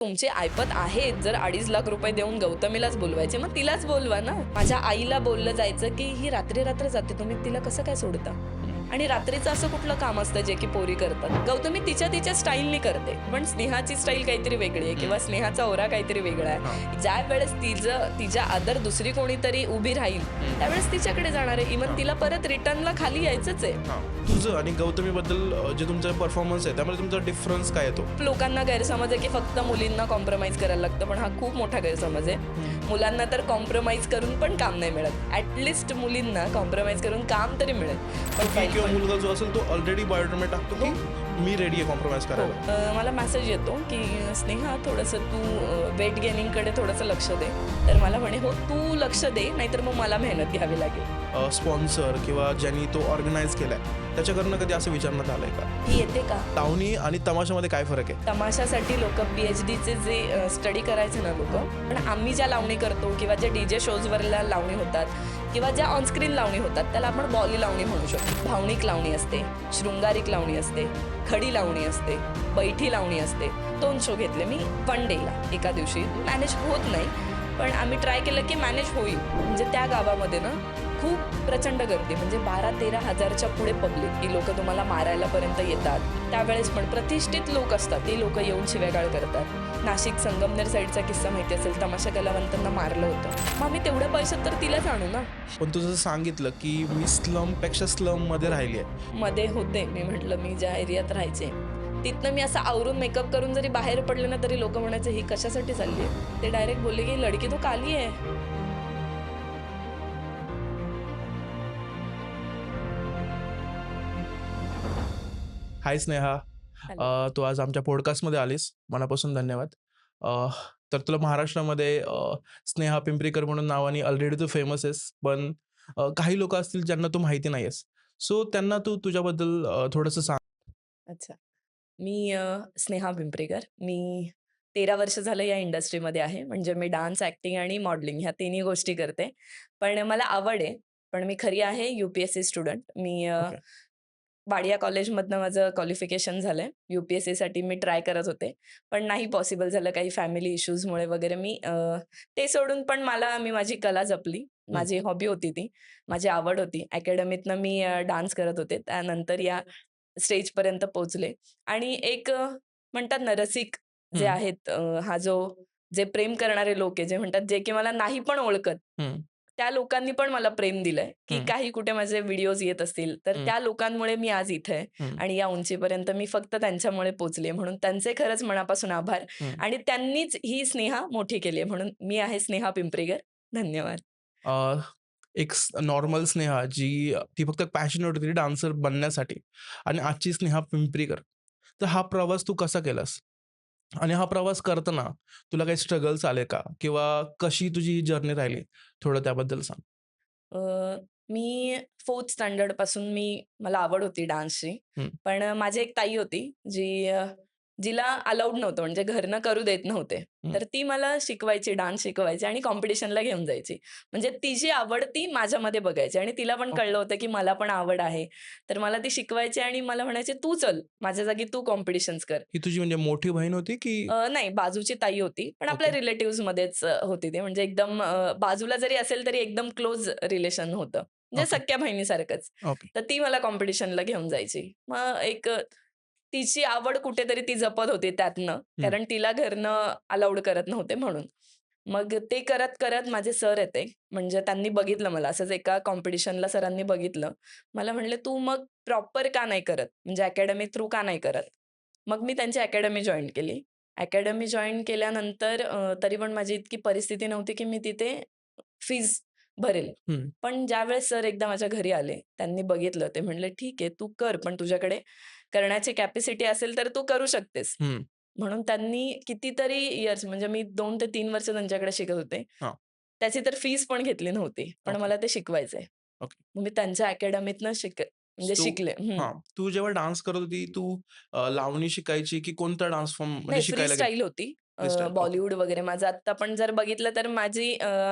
तुमचे ऐपत आहेत, जर 2.5 लाख रुपये देऊन गौतमीलाच बोलवायचे, मग तिलाच बोलवा ना. माझ्या आईला बोललं जायचं, की ही रात्री-रात्र जाते, तुम्ही तिला कसं काय सोडता? आणि रात्रीचं असं कुठलं काम असतं जे की पोरी करतात. गौतमी तिच्या स्टाईलनी करते, पण स्नेहाची स्टाईल काहीतरी वेगळी आहे किंवा स्नेहाचा ओरा काहीतरी वेगळा आहे. ज्या वेळेस तिच्या आदर दुसरी कोणीतरी उभी राहील, त्यावेळेस तिच्याकडे जाणार आहे. इव्हन तिला परत रिटर्नला खाली यायचंच आहे. तुझं आणि गौतमीबद्दल जे तुमचा परफॉर्मन्स आहे त्यामध्ये तुमचा डिफरन्स काय येतो? लोकांना गैरसमज आहे की फक्त मुलींना कॉम्प्रोमाइज करायला लागतं, पण हा खूप मोठा गैरसमज आहे. मुलांना तर कॉम्प्रोमाइज करून पण काम नाही मिळत. ॲटलिस्ट मुलींना कॉम्प्रोमाइज करून काम तरी मिळेल. पण किंवा मुलगा जो असेल तो ऑलरेडी बायोडाटा टाकतो की मी रेडी आहे कॉम्प्रोमाइज करायला. मला मेसेज येतो की स्नेहा थोडंसं तू वेट गेनिंगकडे थोडंसं लक्ष दे. तर मला म्हणे हो तू लक्ष दे, नाहीतर मग मला मेहनत घ्यावी लागेल. स्पॉन्सर किंवा ज्यांनी तो ऑर्गनाईज केलाय त्याच्याकडनं कधी असं विचारण्यात आलंय का ही येते का? लावणी आणि तमाशामध्ये काय फरक आहे? तमाशासाठी लोक PhDचे जे स्टडी करायचे ना लोक, पण आम्ही ज्या लावणी करतो किंवा जे DJ शोजवरल्या लावणी होतात किंवा ज्या ऑनस्क्रीन लावणी होतात त्याला आपण बॉली लावणी म्हणू शकतो. भावनिक लावणी असते, शृंगारिक लावणी असते, खडी लावणी असते, बैठी लावणी असते. 2 शो घेतले मी 1 डेला, एका दिवशी. मॅनेज होत नाही, पण आम्ही ट्राय केलं की मॅनेज होईल. म्हणजे त्या गावामध्ये ना खूप प्रचंड गर्दी, म्हणजे 12-13 हजारच्या पुढे पब्लिक. ही लोक तुम्हाला मारायलापर्यंत येतात. त्यावेळेस पण प्रतिष्ठित लोक असतात, ते लोक येऊन शिव्यागाळ करतात. नाशिक संगमनेर साईडचा किस्सा माहिती असेल, तमाशा कलावंतांना मारलं होतं. मग आम्ही तेवढ्या पैशात तर तिलाच आणू ना. पण तू जसं सांगितलं की मी स्लमपेक्षा स्लममध्ये राहिली आहे. मध्ये होते, मी म्हटलं मी ज्या एरियात राहायचे तिथनं मी असं आवरून मेकअप करून जरी बाहेर पडले ना, तरी लोक म्हणायचे ही कशासाठी चालली आहे. ते डायरेक्ट बोलले की लडकी तो काली आहे. हाय स्नेहा, तू आज आमच्या पॉडकास्टमध्ये आलीस, मनापासून धन्यवाद. तर तुला महाराष्ट्रामध्ये स्नेहा पिंपरीकर म्हणून नावाने ऑलरेडी तू फेमस आहेस, पण काही लोक असतील ज्यांना तू माहिती नाही आहेस. सो त्यांना तू तुझ्याबद्दल थोडंसं सांग. अच्छा. मी स्नेहा पिंपरीकर. मी 13 वर्ष झालं या इंडस्ट्रीमध्ये आहे. म्हणजे मी डान्स, ॲक्टिंग आणि मॉडेलिंग ह्या तिन्ही गोष्टी करते. पण मला आवड आहे. पण मी खरी आहे UPSC स्टुडंट. मी ओके. वाडिया कॉलेजमधनं माझं क्वालिफिकेशन झालंय. UPSCसाठी मी ट्राय करत होते. पण नाही पॉसिबल झालं काही फॅमिली इश्यूजमुळे वगैरे. मी ते सोडून पण मी माझी कला जपली. हं. माझी हॉबी होती ती. माझी आवड होती. अकॅडमीतनं मी डान्स करत होते. त्यानंतर या स्टेजपर्यंत पोहोचले आणि एक म्हणतात ना रसिक जे हं. आहेत, जे प्रेम करणारे लोक आहे, जे म्हणतात जे की मला नाही पण ओळखत, हं. त्या लोकांनी पण मला प्रेम दिलंय, की हं. काही कुठे माझे व्हिडिओज येत असतील, तर हं. त्या लोकांमुळे मी आज इथे आहे हं. आणि या उंचीपर्यंत मी फक्त त्यांच्यामुळे पोहोचले. म्हणून त्यांचे खरंच मनापासून आभार हं. आणि त्यांनीच ही स्नेहा मोठी केली आहे. म्हणून मी आहे स्नेहा पिंपरीकर. धन्यवाद. अ, एक नॉर्मल स्नेहा ती फक्त पॅशनेट होती डान्सर बनण्यासाठी आणि आजची स्नेहा पिंपरीकर. तर हा प्रवास तू कसा केलास? आणि हा प्रवास करताना तुला काही स्ट्रगल्स आले का? किंवा कशी तुझी जर्नी राहिली? थोडं त्याबद्दल सांग. अ, मी 4th स्टँडर्डपासून मला आवड होती डान्सची. हं. पण माझी एक ताई होती, जिला अलाउड नव्हतं, म्हणजे घरनं करू देत नव्हते. हं. तर ती मला शिकवायची, डान्स शिकवायची आणि कॉम्पिटिशनला घेऊन जायची. म्हणजे तिची आवड ती माझ्यामध्ये बघायची आणि तिला पण ओके. कळलं होतं, की मला पण आवड आहे. तर मला ती शिकवायची आणि मला म्हणायची, "तू चल, माझ्या जागी तू कॉम्पिटिशन्स कर." ही तुझी म्हणजे मोठी बहीण होती की? नाही, बाजूची ताई होती. पण आपल्या ओके. रिलेटिव्हजमध्येच होती ती. म्हणजे एकदम बाजूला जरी असेल तरी एकदम क्लोज रिलेशन होतं. म्हणजे ओके. सख्ख्या बहिणीसारखंच. ओके. तर ती मला कॉम्पिटिशनला घेऊन जायची. मग तिची आवड कुठेतरी ती जपत होती त्यातनं. हं. कारण तिला घरनं अलाउड करत नव्हते म्हणून. मग ते करत-करत माझे सर आहेत म्हणजे त्यांनी बघितलं मला. असंच एका कॉम्पिटिशनला सरांनी बघितलं. मला म्हटले, "तू मग प्रॉपर का नाही करत? म्हणजे अकॅडमी थ्रू का नाही करत?" मग मी त्यांची अकॅडमी जॉइन केली. अकॅडमी जॉइन केल्यानंतर तरी पण माझी इतकी परिस्थिती नव्हती, की मी तिथे फीज भरेल. हं. पण ज्यावेळेस सर एकदा माझ्या घरी आले, त्यांनी बघितलं. ते म्हणले, "ठीक आहे, तू कर, पण तुझ्याकडे करण्याची कॅपॅसिटी असेल तर तू करू शकतेस." हं. म्हणून त्यांनी कितीतरी इयर्स, म्हणजे मी 2 ते 3 वर्ष त्यांच्याकडे शिकत होते. हां. त्याची तर फीस पण घेतली नव्हती. पण ओके. मला ते शिकवायचंय. ओके. मग मी त्यांच्या अकॅडमीतनं म्हणजे सो शिकले. हां. तू जेव्हा डान्स करत होती, तू लावणी शिकायची की कोणता डान्स फॉर्म म्हणजे नाही, फ्री शिकायला गेली? स्टाईल होती. फ्रीस्टाईल. ओके. बॉलिवूड वगैरे. माझं आत्ता पण जर बघितलं तर माझी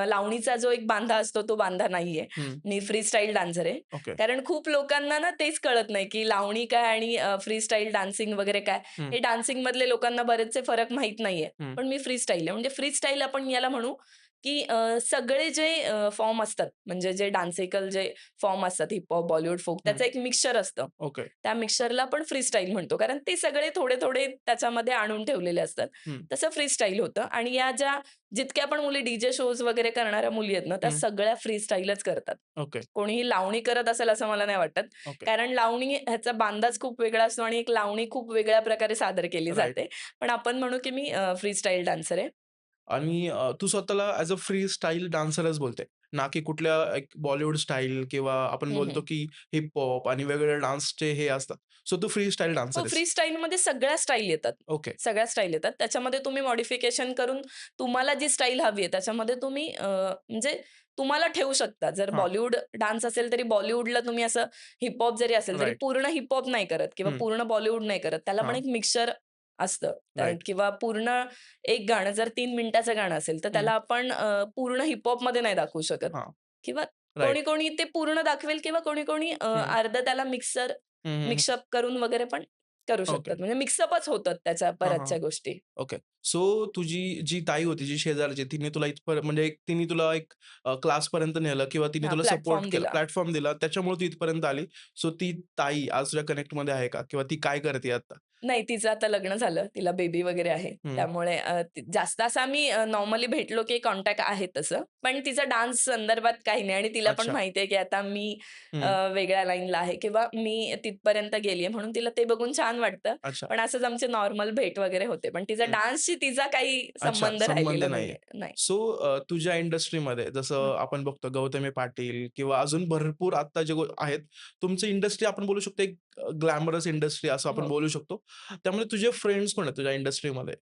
लावणीचा जो एक बांधा असतो तो बांधा नाहीये. हं. मी फ्रीस्टाईल डान्सर आहे. ओके. कारण खूप लोकांना ना तेच कळत नाही, की लावणी काय आणि फ्रीस्टाईल डान्सिंग वगैरे काय. हं. हे डान्सिंग मधले लोकांना बरेचसे फरक माहीत नाहीये. हं. पण मी फ्रीस्टाईल आहे. म्हणजे फ्रीस्टाईल आपण याला म्हणू, की सगळे जे फॉर्म असतात, म्हणजे जे डान्सिकल जे फॉर्म असतात, हिप-हॉप, बॉलिवूड, फोक, हं. त्याचं एक मिक्सचर असतं. ओके. त्या मिक्सचरला आपण फ्रीस्टाईल म्हणतो. कारण ते सगळे थोडे-थोडे त्याच्यामध्ये आणून ठेवलेले असतात. हं. तसं फ्रीस्टाईल होतं आणि या ज्या जितक्या पण मुली डीजे शोज वगैरे करणाऱ्या मुली आहेत ना, त्या हं. सगळ्या फ्रीस्टाईलच करतात. ओके. कोणीही लावणी करत असेल असं मला नाही वाटत. ओके. कारण लावणी ह्याचा बांधाच खूप वेगळा असतो आणि एक लावणी खूप वेगळ्या प्रकारे सादर केली राइट. जाते. पण आपण म्हणू की मी फ्रीस्टाईल डान्सर आहे. आणि तू स्वतःला ॲज अ फ्री स्टाईल डान्सरच बोलते, ना की कुठल्या एक बॉलिवूड स्टाईल किंवा आपण हं, बोलतो हं. की हिप-हॉप आणि वेगवेगळ्या डान्सचे हे असतात. सो तू फ्री स्टाईल डान्सर हो, आहेस. फ्रीस्टाईलमध्ये सगळ्या स्टाईल येतात. ओके. सगळ्या स्टाईल येतात. त्याच्यामध्ये तुम्ही मॉडिफिकेशन करून तुम्हाला जी स्टाईल हवी आहे त्याच्यामध्ये तुम्ही म्हणजे तुम्हाला ठेवू शकता. जर हां. बॉलिवूड डान्स असेल तरी बॉलिवूडला तुम्ही असं हिप-हॉप जरी असेल तरी राइट. पूर्ण हिप-हॉप नाही करत किंवा हं. पूर्ण बॉलिवूड नाही करत. त्याला पण हां. एक मिक्सचर असतं. राइट. किंवा पूर्ण एक गाणं जर 3 मिनिटाचं गाणं असेल तर हं. त्याला आपण पूर्ण हिप-हॉपमध्ये नाही दाखवू शकत हां. किंवा राइट. कोणी-कोणी ते पूर्ण दाखवेल किंवा कोणी-कोणी हं. अर्धं त्याला मिक्सर हं, हं, हं. मिक्सअप करून वगैरे पण करू ओके. शकतात. म्हणजे मिक्सअपच होतात त्याच्या हां, हां. बऱ्याचशा गोष्टी. ओके. सो तुझी जी ताई होती, जी शेजारची, तिने तुला म्हणजे तिने तुला एक क्लासपर्यंत नेलं किंवा तिने हां, तुला सपोर्ट प्लॅटफॉर्म केला, दिला. प्लॅटफॉर्म दिला, त्याच्यामुळे तू इथपर्यंत आली. सो ती ताई आज तुझ्या कनेक्टमध्ये आहे का? किंवा ती काय करते आता? नाही, तिचं आता लग्न झालं. तिला बेबी वगैरे आहे. हं. त्यामुळे जास्त असं आम्ही नॉर्मली भेटलो की कॉन्टॅक्ट आहे तसं. पण तिचं डान्स संदर्भात काही नाही आणि तिला पण अच्छा. माहिती आहे की आता मी हं. वेगळ्या लाईनला आहे किंवा मी तिथपर्यंत गेली आहे म्हणून तिला ते बघून छान वाटतं. अच्छा. पण असंच आमचे नॉर्मल भेट वगैरे होते. पण तिचा हं. डान्सशी तिचा काही अच्छा, संबंध संबंध राहिलेला नाहीये. नाहीये. नाही. सो तुझ्या इंडस्ट्रीमध्ये हं. जसं आपण बघतो गौतमी पाटील किंवा अजून भरपूर आत्ता जे आहेत. तुमची इंडस्ट्री आपण बोलू शकतो एक ग्लॅमरस इंडस्ट्री असं आपण हो. बोलू शकतो. त्यामुळे तुझे फ्रेंड्स कोण आहेत तुझ्या इंडस्ट्रीमध्ये?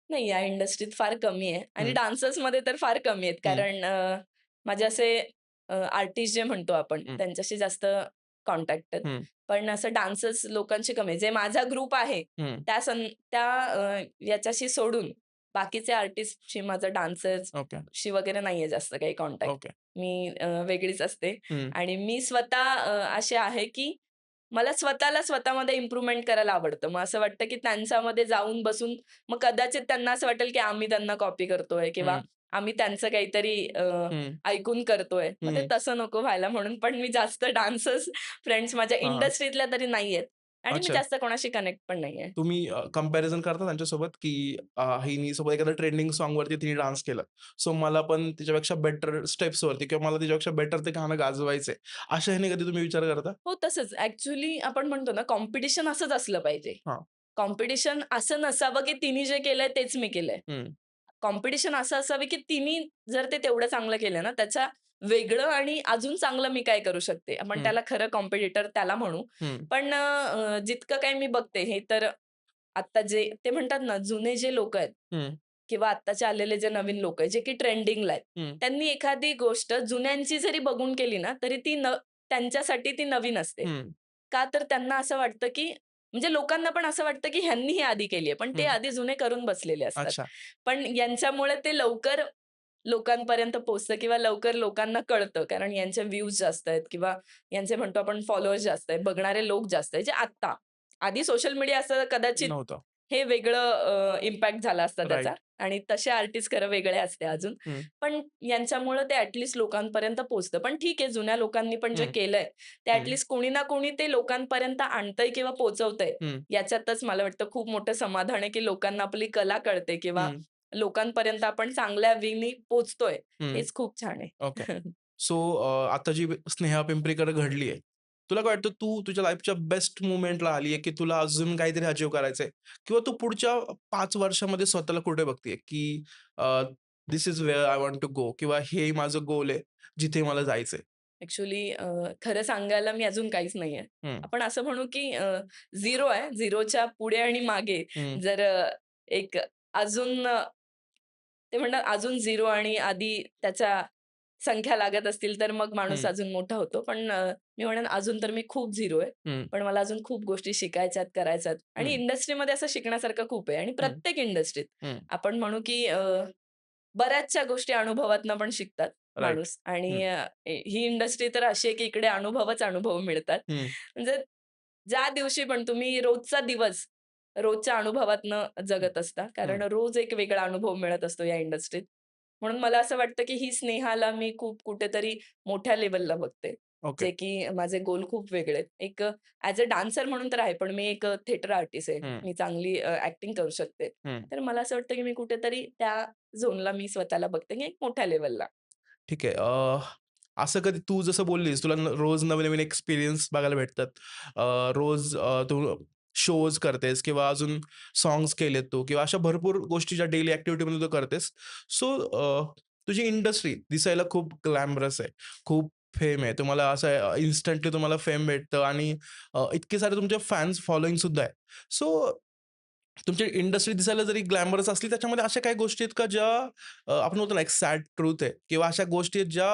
नाही, या इंडस्ट्रीत फार कमी आहे आणि हं. डान्सर्समध्ये तर फार कमी आहेत. हं. कारण माझे असे आर्टिस्ट जे म्हणतो आपण हं. त्यांच्याशी जास्त कॉन्टॅक्ट आहेत. हं. पण असं डान्सर्स लोकांशी कमी आहे. जे माझा ग्रुप आहे हं. त्या याच्याशी सोडून बाकीचे आर्टिस्टशी माझं ओके. डान्सर्सशी वगैरे नाहीये जास्त काही कॉन्टॅक्ट. ओके. मी वेगळीच असते हं. आणि मी स्वतः असे आहे की मला स्वतःला स्वतःमध्ये इम्प्रूव्हमेंट करायला आवडतं. मग असं वाटतं की त्यांच्यामध्ये जाऊन बसून मग कदाचित त्यांना असं वाटेल की आम्ही त्यांना कॉपी करतोय किंवा हं. आम्ही त्यांचं काहीतरी हं. ऐकून करतोय. मग ते हं. तसं नको व्हायला म्हणून पण मी जास्त डान्सर्स फ्रेंड्स माझ्या हां, हां. इंडस्ट्रीतल्या तरी नाहीयेत आणि मी अच्छा. जास्त कोणाशी कनेक्ट पण नाहीये. तुम्ही कंपॅरिझन करता त्यांच्यासोबत, की हिने सोबत एखाद्या ट्रेंडिंग सॉन्गवरती तिने डान्स केला. सो मला पण तिच्यापेक्षा बेटर स्टेप्सवरती किंवा मला तिच्यापेक्षा बेटर ते गाणं गाजवायचंय. अशा ह्याने कधी तुम्ही विचार करता? हो, तसंच. ॲक्चुअली आपण म्हणतो ना कॉम्पिटिशन असंच असलं पाहिजे. हां. कॉम्पिटिशन असं नसावं की तिने जे केलंय तेच मी केलंय. हं. कॉम्पिटिशन असं असावं की तिने जर ते तेवढं चांगलं केलं ना, त्याच्या वेगळं आणि अजून चांगलं मी काय करू शकते. आपण हं. त्याला खरं कॉम्पिटिटर त्याला म्हणू. हं. पण जितकं काही मी बघते हे तर आत्ता जे ते म्हणतात ना, जुने जे लोकं आहेत हं. किंवा आत्ताचे आलेले जे नवीन लोकं आहेत, जे की ट्रेंडिंगला आहेत. हं. त्यांनी एखादी गोष्ट जुन्यांची जरी बघून केली ना, तरी त्यांच्यासाठी ती नवीन असते. हं. का तर त्यांना असं वाटतं की म्हणजे लोकांना पण असं वाटतं की ह्यांनी हे आधी केली आहे. पण ते हं. आधी जुने करून बसलेले असतात. अच्छा. पण यांच्यामुळे ते लवकर लोकांपर्यंत पोहोचतं किंवा लवकर लोकांना कळतं. कारण यांचे व्ह्यूज जास्त आहेत किंवा यांचे म्हणतो आपण फॉलोअर्स जास्त आहेत, बघणारे लोक जास्त आहेत. जे आत्ता. आधी सोशल मीडिया असतं कदाचित नव्हतं. हे वेगळं इम्पॅक्ट झाला असता त्याचा राइट. आणि तसे आर्टिस्ट खरं वेगळे असते अजून. हं. पण यांच्यामुळं ते लोकांपर्यंत पोहोचतं. पण ठीक आहे, जुन्या लोकांनी पण जे हं. केलंय, ते हं. कोणी ना कोणी ते लोकांपर्यंत आणतंय किंवा पोहोचवतंय. हं. याच्यातच मला वाटतं खूप मोठं समाधान आहे, की लोकांना आपली कला कळते किंवा हं. लोकांपर्यंत आपण चांगल्या वेनी पोहोचतोय. हं. हेच खूप छान आहे. ओके. सो आता जी स्नेहा पिंपरीकर घडली आहे. तुला काय वाटतं तू तुझ्या लाईफच्या बेस्ट मोमेंटला आली आहे, की तुला अजून काहीतरी अचीव्ह करायचंय? किंवा तू पुढच्या 5 वर्षामध्ये स्वतःला कुठे बघतीये, की this is where I want to go किंवा हे माझं गोल आहे, जिथे मला जायचंय? ॲक्चुअली खरं सांगायला मी अजून काहीच नाहीये. हं. आपण असं म्हणू की 0 आहे. 0च्या पुढे आणि मागे हं. जर एक अजून ते म्हणतात अजून 0 आणि आधी त्याच्या संख्या लागत असतील तर मग माणूस हं, अजून मोठा होतो. पण मी म्हणेन अजून तर मी खूप झिरो आहे. हं, पण मला अजून खूप गोष्टी शिकायच्यात, करायच्यात आणि हं, इंडस्ट्रीमध्ये असं शिकण्यासारखं खूप आहे आणि हं, प्रत्येक इंडस्ट्रीत हं. आपण म्हणू की बऱ्याचशा गोष्टी अनुभवातनं पण शिकतात राइट. माणूस आणि हं, ही इंडस्ट्री तर अशी आहे की इकडे अनुभवच अनुभव मिळतात. हं. म्हणजे ज्या दिवशी पण तुम्ही रोजचा दिवस रोजच्या अनुभवातनं जगत असता. हं. कारण रोज एक वेगळा अनुभव मिळत असतो या इंडस्ट्रीत. म्हणून मला असं वाटतं की ही स्नेहाला मी खूप कुठेतरी मोठ्या लेव्हलला बघते. ओके. जे की माझे गोल खूप वेगळे आहेत. एक ॲज अ डान्सर म्हणून तर आहे, पण मी एक थिएटर आर्टिस्ट आहे. हं, मी चांगली ॲक्टिंग करू शकते. हं. तर मला असं वाटतं की मी कुठेतरी त्या झोनला मी स्वतःला बघते की एक मोठ्या लेव्हलला. ठीक आहे. असं कधी तू जसं बोललीस तुला रोज नवीन-नवीन एक्सपिरियन्स बघायला भेटतात. रोज तू शोज करतेस किंवा अजून सॉन्ग्स केलेत तू किंवा अशा भरपूर गोष्टी ज्या डेली ॲक्टिव्हिटीमध्ये तू करतेस. सो तुझी इंडस्ट्री दिसायला खूप ग्लॅमरस आहे. खूप फेम आहे. तुम्हाला असं इन्स्टंटली तुम्हाला फेम भेटतं आणि इतके सारे तुमचे फॅन्स फॉलोइंग सुद्धा आहे. सो तुमची इंडस्ट्री दिसायला जरी ग्लॅमरस असली त्याच्यामध्ये अशा काही गोष्टी आहेत का ज्या आपण बोलतो ना एक सॅड ट्रूथ आहे किंवा अशा गोष्टी आहेत ज्या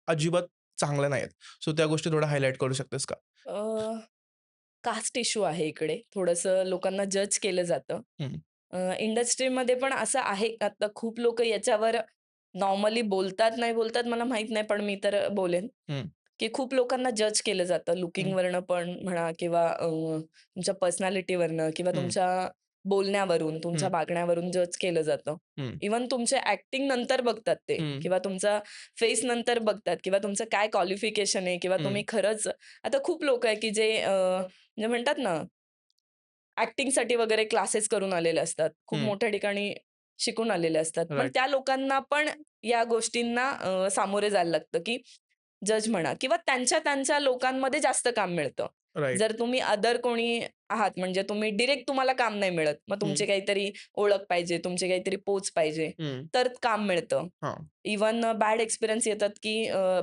अजिबात चांगल्या नाहीयेत. सो त्या गोष्टी थोड्या हायलाइट करू शकतेस का? अ, कास्ट इश्यू आहे इकडे. थोडंसं लोकांना जज केलं जातं. हं, इंडस्ट्रीमध्ये पण असं आहे का आता खूप लोकं याच्यावर नॉर्मली बोलतात, नाही बोलतात मला माहीत नाही, पण मी तर बोलेन, हं, की खूप लोकांना जज केलं जातं हं, लुकिंगवरनं पण म्हणा किंवा तुमच्या पर्सनॅलिटीवरनं किंवा हं, तुमच्या बोलण्यावरून, तुमच्या हं, वागण्यावरून जज केलं जातं. हं, इव्हन तुमच्या ॲक्टिंग नंतर बघतात ते हं, किंवा तुमचा फेस नंतर बघतात किंवा तुमचं काय क्वालिफिकेशन आहे किंवा हं, तुम्ही खरंच आता खूप लोकं आहे की जे म्हणजे म्हणतात ना ॲक्टिंगसाठी वगैरे क्लासेस करून आलेले असतात. खूप हं. मोठ्या ठिकाणी शिकून आलेले असतात. पण राइट, त्या लोकांना पण या गोष्टींना सामोरे जायला लागतं, की जज म्हणा किंवा त्यांच्या लोकांमध्ये जास्त काम मिळतं. राइट. जर तुम्ही अदर कोणी आहात म्हणजे तुम्ही डायरेक्ट तुम्हाला काम नाही मिळत. मग तुमची हं, काहीतरी ओळख पाहिजे, तुमची काहीतरी पोच पाहिजे, हं. तर काम मिळतं. हां. इव्हन बॅड एक्सपिरियन्स येतात, की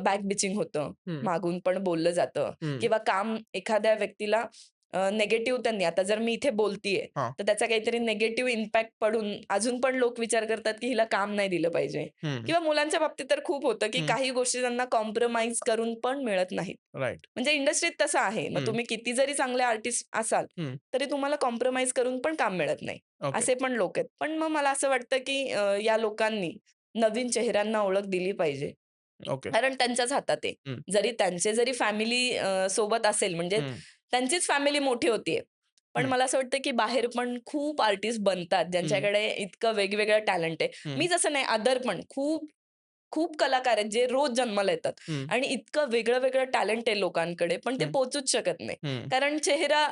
बॅक बिचिंग होतं. हं, मागून पण बोललं जातं हं. किंवा काम एखाद्या व्यक्तीला निगेटिव्ह त्यांनी आता जर मी इथे बोलतीये, हां. तर त्याचा काहीतरी निगेटिव्ह इम्पॅक्ट पडून अजून पण लोक विचार करतात, की हिला काम नाही दिलं पाहिजे हं, किंवा मुलांच्या बाबतीत तर खूप होतं, की हं. काही गोष्टी त्यांना कॉम्प्रोमाईज करून पण मिळत नाहीत. राइट. म्हणजे इंडस्ट्रीत तसं आहे. मग हं, तुम्ही किती जरी चांगले आर्टिस्ट असाल, हं. तरी तुम्हाला कॉम्प्रोमाईज करून पण काम मिळत नाही. ओके, असे पण लोक आहेत. पण मग मला असं वाटतं, की या लोकांनी नवीन चेहऱ्यांना ओळख दिली पाहिजे. ओके. कारण त्यांच्याच हातात आहे. हं, जरी फॅमिली सोबत असेल म्हणजे हं, त्यांचीच फॅमिली मोठी होतीये. पण हं, मला असं वाटतं, की बाहेर पण खूप आर्टिस्ट बनतात, हं, ज्यांच्याकडे इतकं वेगवेगळं टॅलेंट आहे. हं, मी जसं नाही, अदर पण खूप खूप कलाकार आहेत, जे रोज जन्माला येतात हं, आणि इतकं वेगळं-वेगळं टॅलेंट आहे लोकांकडे, पण ते हं, पोहोचूच शकत नाही. हं, कारण चेहरा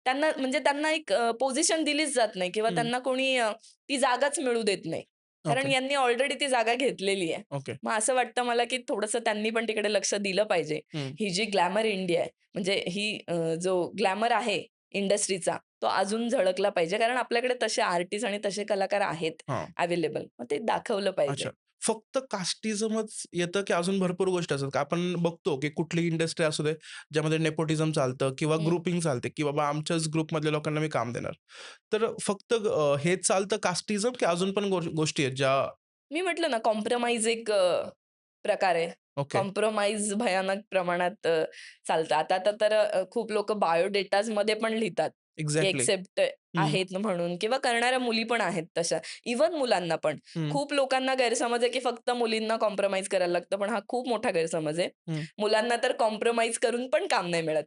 त्यांना म्हणजे त्यांना एक पोझिशन दिलीच जात नाही किंवा हं. त्यांना कोणी ती जागाच मिळू देत नाही. कारण ओके, यांनी ऑलरेडी ती जागा घेतलेली आहे. ओके. मग असं वाटतं मला, की थोडंसं त्यांनी पण तिकडे लक्ष दिलं पाहिजे. हं. ही जी ग्लॅमर इंडिया आहे, म्हणजे ही जो ग्लॅमर आहे इंडस्ट्रीचा, तो अजून झळकला पाहिजे. कारण आपल्याकडे तसे आर्टिस्ट आणि तसे कलाकार आहेत हां. अवेलेबल. मग ते दाखवलं पाहिजे. अच्छा. फक्त कास्टिझमच येतं, की अजून भरपूर गोष्टी असतात? का आपण बघतो, की कुठलीही इंडस्ट्री असू दे, ज्यामध्ये नेपोटिझम चालतं किंवा हं. ग्रुपिंग चालते, की बाबा आमच्याच ग्रुपमधल्या लोकांना मी काम देणार. तर फक्त हेच चालतं कास्टिझम, की अजून पण गोष्टी आहेत ज्या मी म्हटलं ना कॉम्प्रोमाईज एक प्रकार आहे. ओके. कॉम्प्रोमाईज भयानक प्रमाणात चालतं. आता तर खूप लोकं बायोडेटाजमध्ये पण लिहितात, की एक्झॅक्टली. एक्सेप्ट हं, आहेत म्हणून किंवा करणाऱ्या मुली पण आहेत तशा. इव्हन मुलांना पण. हं, खूप लोकांना गैरसमज आहे, की फक्त मुलींना कॉम्प्रोमाईज करायला लागतं. पण हा खूप मोठा गैरसमज आहे. हं. मुलांना तर कॉम्प्रोमाईज करून पण काम नाही मिळत.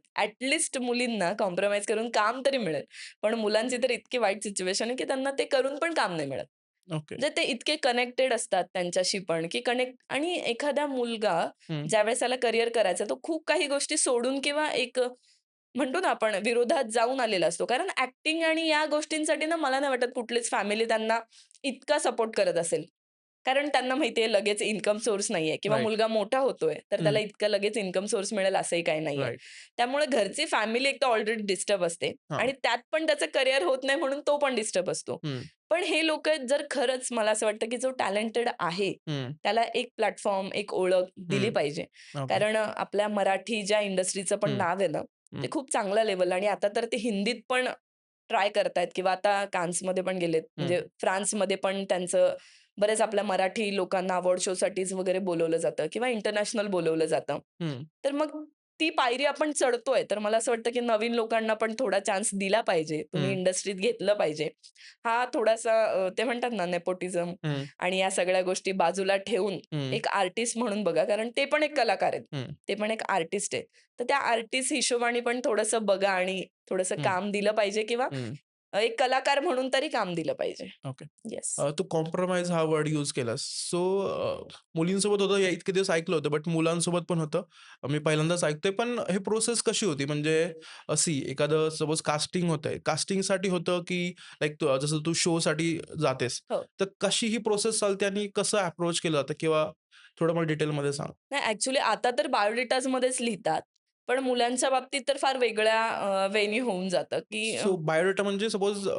मुलींना कॉम्प्रोमाईज करून काम तरी मिळेल. पण मुलांची तर इतकी वाईट सिच्युएशन आहे, की त्यांना ते करून पण काम नाही मिळत. ओके. म्हणजे ते इतके कनेक्टेड असतात त्यांच्याशी पण, की कनेक्ट आणि एखादा मुलगा हं, ज्यावेळेस त्याला करियर करायचं, तो खूप काही गोष्टी सोडून किंवा एक म्हणतो ना आपण विरोधात जाऊन आलेला असतो. कारण ॲक्टिंग आणि या गोष्टींसाठी ना मला नाही वाटत कुठलीच फॅमिली त्यांना इतका सपोर्ट करत असेल. कारण त्यांना माहिती आहे लगेच इन्कम सोर्स नाहीये किंवा राइट. मुलगा मोठा होतोय, तर हं, त्याला इतकं लगेच इन्कम सोर्स मिळेल असंही काही नाहीये. राइट. त्यामुळे घरची फॅमिली एक तर ऑलरेडी डिस्टर्ब असते हां. आणि त्यात पण त्याचं करियर होत नाही म्हणून तो पण डिस्टर्ब असतो. हं, पण हे लोकं जर खरंच मला असं वाटतं, की जो टॅलेंटेड आहे, हं, त्याला एक प्लॅटफॉर्म, एक ओळख दिली हं. पाहिजे. ओके. कारण आपल्या मराठी ज्या इंडस्ट्रीचं पण हं, नाव आहे ना, हं, ते खूप चांगल्या लेव्हलला आणि आता तर ते हिंदीत पण ट्राय करतायत किंवा आता कान्समध्ये पण गेलेत. हं. म्हणजे फ्रान्समध्ये पण त्यांचं बरेच आपल्या मराठी लोकांना अवॉर्ड शोसाठीच वगैरे बोलवलं जातं किंवा इंटरनॅशनल बोलवलं जातं. हं, तर मग ती पायरी आपण चढतोय, तर मला असं वाटतं की नवीन लोकांना पण थोडा चान्स दिला पाहिजे. तुम्ही हं, इंडस्ट्रीत घेतलं पाहिजे. हा थोडासा ते म्हणतात ना नेपोटिझम हं, आणि या सगळ्या गोष्टी बाजूला ठेवून हं, एक आर्टिस्ट म्हणून बघा, कारण ते पण एक कलाकार आहेत. हं, ते पण एक आर्टिस्ट आहे. तर त्या आर्टिस्ट हिशोबाने पण थोडंसं बघा आणि थोडंसं हं, काम दिलं पाहिजे किंवा हं. एक कलाकार म्हणून तरी काम दिलं पाहिजे. ओके. येस. तू कॉम्प्रोमाईज हा वर्ड यूज केलास. सो मुलींसोबत होतं हे इतके दिवस ऐकलं होतं, बट मुलांसोबत पण होतं. मी पहिल्यांदाच ऐकतोय. पण हे प्रोसेस कशी होती? म्हणजे एखादं सपोज कास्टिंग होतंय. कास्टिंगसाठी होतं की लाइक जसं तू शोसाठी जातेस, हो. तर कशी ही प्रोसेस चालते आणि कसं अप्रोच केलं जातं किंवा थोडं मला डिटेलमध्ये सांग? नाही ॲक्चुअली आता तर बायोडेटामध्येच लिहितात. पण मुलांच्या बाबतीत तर फार वेगळ्या वेनी होऊन जातं, की सो बायोडेटा म्हणजे सपोज जे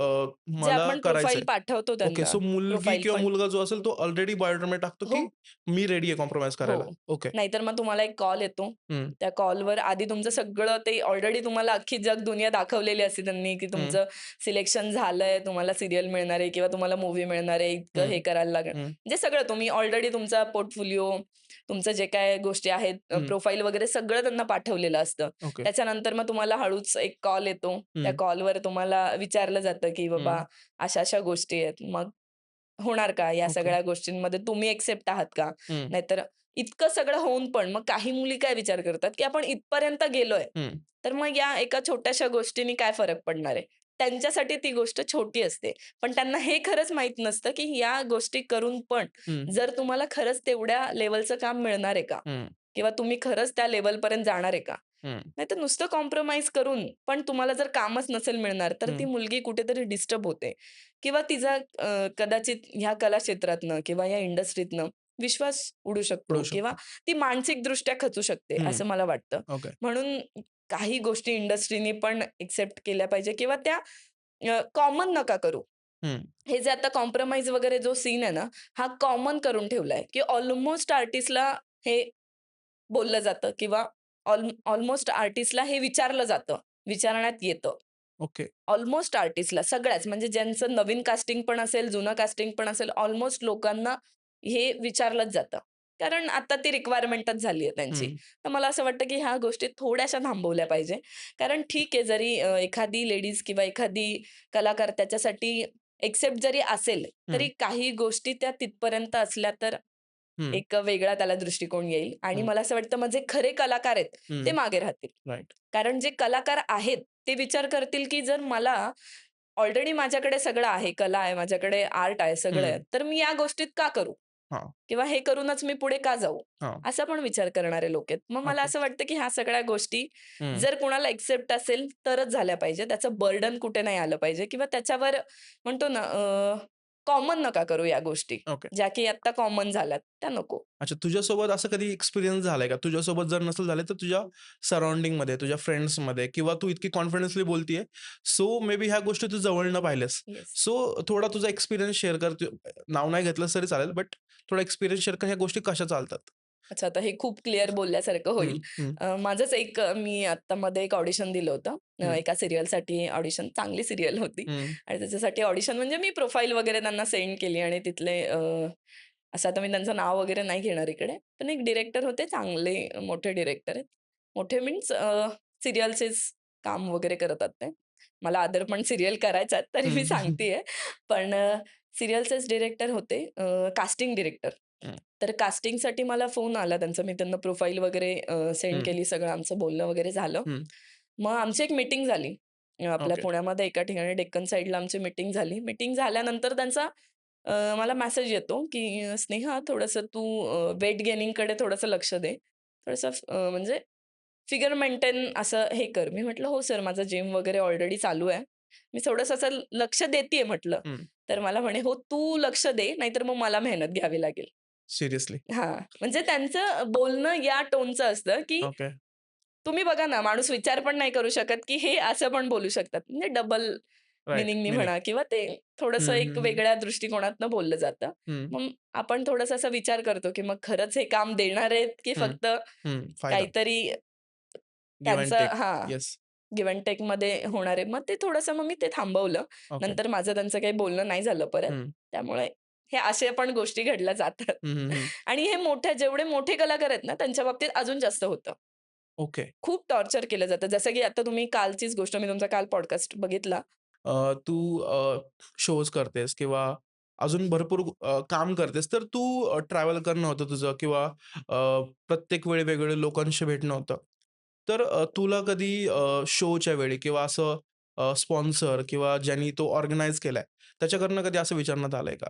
मला आपण प्रोफाईल करायचंय. पाठवतो ओके. त्यांना, सो मुलगी प्रोफाईल किंवा पण मुलगा जो असेल तो ऑलरेडी बायोडाटामध्ये टाकतो हो. की मी रेडी आहे कॉम्प्रोमाईज हो. करायला. ओके. नाहीतर मग तुम्हाला एक कॉल येतो. हं, त्या कॉलवर आधी तुमचं सगळं ते ऑलरेडी तुम्हाला अख्खी जग दुनिया दाखवलेली असते त्यांनी, की हं, तुमचं सिलेक्शन झालंय, तुम्हाला सीरियल मिळणार आहे किंवा तुम्हाला मूव्ही मिळणार आहे, इतकं हं, हे करायला लागेल. हं, म्हणजे सगळं तुम्ही ऑलरेडी तुमचा पोर्टफोलिओ, तुमचं जे काही गोष्टी आहेत, हं. प्रोफाईल वगैरे सगळं त्यांना पाठवलेलं असतं. ओके. त्याच्यानंतर मग तुम्हाला हळूच एक कॉल येतो. त्या हं, कॉलवर तुम्हाला विचारलं जातं, की हं. बाबा अशा-अशा गोष्टी आहेत. मग होणार का? या ओके. सगळ्या गोष्टींमध्ये तुम्ही एक्सेप्ट आहात का? हं, नाहीतर इतकं सगळं होऊन पण मग काही मुली काय विचार करतात, की आपण इथपर्यंत गेलोय, हं, तर मग या एका छोट्याशा गोष्टीने काय फरक पडणार आहे? त्यांच्यासाठी ती गोष्ट छोटी असते. पण त्यांना हे खरंच माहीत नसतं, की या गोष्टी करून पण हं, जर तुम्हाला खरंच तेवढ्या लेव्हलचं काम मिळणार आहे का? हं, किंवा तुम्ही खरंच त्या लेव्हलपर्यंत जाणार आहे का? हं, नाहीतर नुसतं कॉम्प्रोमाईज करून पण तुम्हाला जर कामच नसेल मिळणार, तर ती हं. मुलगी कुठेतरी डिस्टर्ब होते किंवा तिचा कदाचित ह्या कला क्षेत्रातनं किंवा या इंडस्ट्रीतनं विश्वास उडू पडू शकतो किंवा शकतो. ती मानसिकदृष्ट्या खचू शकते, हं. असं मला वाटतं. ओके. म्हणून काही गोष्टी इंडस्ट्रीने पण एक्सेप्ट केल्या पाहिजे किंवा त्या कॉमन नका करू. हं, हे जे आता कॉम्प्रोमाईज वगैरे जो सीन आहे ना, हा कॉमन करून ठेवलाय, की ऑलमोस्ट आर्टिस्टला हे बोललं जातं किंवा ऑलमोस्ट आर्टिस्टला हे विचारलं जातं, विचारण्यात येतं. ओके. ऑलमोस्ट आर्टिस्टला सगळ्याच म्हणजे ज्यांचं नवीन कास्टिंग पण असेल, जुनं कास्टिंग पण असेल, ऑलमोस्ट लोकांना हे विचारलंच जातं. कारण आता ती रिक्वायरमेंटच झाली आहे त्यांची. हं, तर मला असं वाटतं, की ह्या गोष्टी थोड्याशा थांबवल्या पाहिजे. कारण ठीक आहे जरी एखादी लेडीज किंवा एखादी कलाकार त्याच्यासाठी एक्सेप्ट जरी असेल, हं, तरी काही गोष्टी त्या तिथपर्यंत असल्या तर हं, एक वेगळा त्याला दृष्टिकोन येईल आणि हं, मला असं वाटतं मग जे खरे कलाकार आहेत, ते हं. मागे राहतील. राइट. कारण जे कलाकार आहेत, ते विचार करतील, की जर मला ऑलरेडी माझ्याकडे सगळं आहे, कला आहे, माझ्याकडे आर्ट आहे, सगळं आहे, हं. तर मी या गोष्टीत का करू? हां, किंवा हे करूनच मी पुढे का जाऊ? हां. असा पण विचार करणारे लोक आहेत. मग मला ओके. असं वाटतं, की ह्या सगळ्या गोष्टी हं. जर कुणाला एक्सेप्ट असेल तरच झाल्या पाहिजे. त्याचं बर्डन कुठे नाही आलं पाहिजे किंवा त्याच्यावर म्हणतो ना कॉमन नका करू या गोष्टी. ओके. ज्या की आत्ता कॉमन झाल्यात, त्या नको. अच्छा, तुझ्यासोबत असं कधी एक्सपिरियन्स झालाय का? तुझ्यासोबत जर नसेल झाले, तर तुझ्या सराउंडिंगमध्ये, तुझ्या फ्रेंड्समध्ये किंवा तू इतकी कॉन्फिडन्सली बोलतीये, सो मे बी ह्या गोष्टी तू जवळनं पाहिल्यास. येस. सो थोडा तुझा एक्सपिरियन्स शेअर कर. नाव नाही घेतलंस तरी चालेल, बट थोडा एक्सपिरियन्स शेअर कर. ह्या गोष्टी कशा चालतात? अच्छा, आता हे खूप क्लिअर बोलल्यासारखं होईल. हं, हं, माझंच एक मी आत्ता मध्ये एक ऑडिशन दिलं होतं. हं, एका सीरियलसाठी ऑडिशन चांगली सीरियल होती हं, आणि त्याच्यासाठी ऑडिशन म्हणजे मी प्रोफाईल वगैरे त्यांना सेंड केली आणि तिथले असं आता मी त्यांचं नाव वगैरे नाही घेणार इकडे. पण एक डिरेक्टर होते चांगले मोठे डिरेक्टर आहेत. मोठे मीन्स सीरियलचेच काम वगैरे करतात ते. मला अदर पण सीरियल करायच्यात तरी मी हं, हं, सांगतीये. पण सीरियलचेच डिरेक्टर होते कास्टिंग डिरेक्टर. हं, तर कास्टिंगसाठी मला फोन आला त्यांचा. मी त्यांना प्रोफाईल वगैरे सेंड हं, केली. सगळं आमचं बोलणं वगैरे झालं. हं. मग आमची एक मीटिंग झाली. आपल्या ओके. पुण्यामध्ये एका ठिकाणी डेक्कन साइडला आमची मीटिंग झाली. मीटिंग झाल्यानंतर त्यांचा मला मेसेज येतो, की "स्नेहा थोडंसं तू वेट गेनिंगकडे थोडंसं लक्ष दे. थोडंसं म्हणजे फिगर मेंटेन असं हे कर." मी म्हटलं, "हो सर, माझं जिम वगैरे ऑलरेडी चालू आहे. मी थोडंसं असं लक्ष देतीये," म्हटलं. हं. तर मला म्हणे, "हो, तू लक्ष दे, नाहीतर मग मला मेहनत घ्यावी लागेल." सिरियसली. हां, म्हणजे त्यांचं बोलणं या टोनचं असतं, की ओके. तुम्ही बघा ना, माणूस विचार पण नाही करू शकत, की हे असं पण बोलू शकतात. म्हणजे डबल राइट. मीनिंगनी मीनिंग. म्हणा किंवा ते थोडंसं हं, एक हं, हं. वेगळ्या दृष्टिकोनातनं बोललं जातं. हं, मग आपण थोडासा असा विचार करतो, की मग खरंच हे काम देणार आहेत, की हं, फक्त हं. फायदा. काहीतरी गिव्ह अँड त्यांचं टेक. हां, येस. गिव्ह अँड टेकमध्ये होणार आहे. मग ते थोडंसं मग मी ते थांबवलं. ओके. नंतर माझं त्यांचं काही बोलणं नाही झालं परत. हं. त्यामुळे हे असे पण गोष्टी घडल्या जातात. हं, हं, हं. आणि हे जेवढे मोठे कलाकार आहेत ना, त्यांच्या बाबतीत अजून जास्त होतं. ओके. खूप टॉर्चर केलं जातं. जसं की आता तुम्ही कालचीच गोष्ट, मी तुमचा काल पॉडकास्ट बघितला. तू शोज करतेस किंवा अजून भरपूर काम करतेस, तर तू ट्रॅव्हल करणं होतं तुझं किंवा प्रत्येक वेळी वेगवेगळ्या लोकांशी भेटणं होतं. तर तुला कधी शोच्या वेळी किंवा असं स्पॉन्सर किंवा ज्यांनी तो ऑर्गनाइज केलाय, त्याच्याकडनं कधी असं विचारण्यात आलंय का?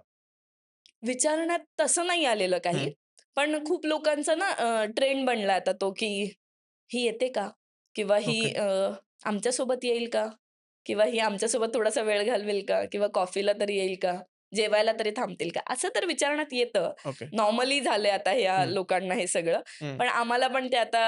विचारण्यात तसं नाही आलेलं काही. हं. पण खूप लोकांचा ना ट्रेंड बनला आता तो, की ही येते का? किंवा ही ओके, आमच्यासोबत येईल का? किंवा ही आमच्यासोबत थोडासा वेळ घालवेल का? किंवा कॉफीला तरी येईल का? जेवायला तरी थांबतील का? असं तर विचारण्यात येतं. ओके. नॉर्मली झालंय आता ह्या हं, लोकांना हे सगळं. हं. पण आम्हाला पण ते आता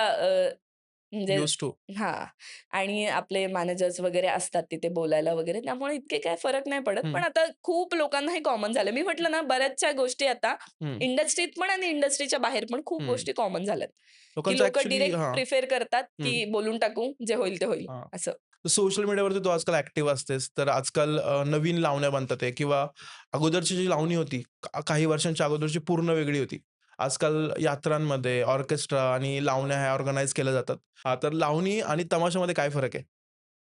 म्हणजे यूज्ड टू. हां. आणि आपले मॅनेजर्स वगैरे असतात तिथे बोलायला वगैरे, त्यामुळे इतके काही फरक नाही पडत. हं, पण आता खूप लोकांना हे कॉमन झालं. मी म्हटलं ना, बऱ्याचशा गोष्टी आता हं, इंडस्ट्रीत पण आणि इंडस्ट्रीच्या बाहेर पण खूप हं. गोष्टी कॉमन झाल्यात, की लोकांचं लोकं ॲक्चुअली डायरेक्ट हां. प्रिफर करतात, हं. की बोलून टाकू, जे होईल ते होईल हां. असं. सोशल मीडियावरती तू आजकाल ॲक्टिव्ह असतेस, तर आजकाल नवीन लावण्या बनतात आहे किंवा अगोदरची जी लावणी होती, काही वर्षांच्या अगोदरची पूर्ण वेगळी होती. आजकाल यात्रांमध्ये ऑर्केस्ट्रा आणि लावण्या ह्या ऑर्गनाइज केल्या जातात. हां, तर लावणी आणि तमाशामध्ये काय फरक आहे?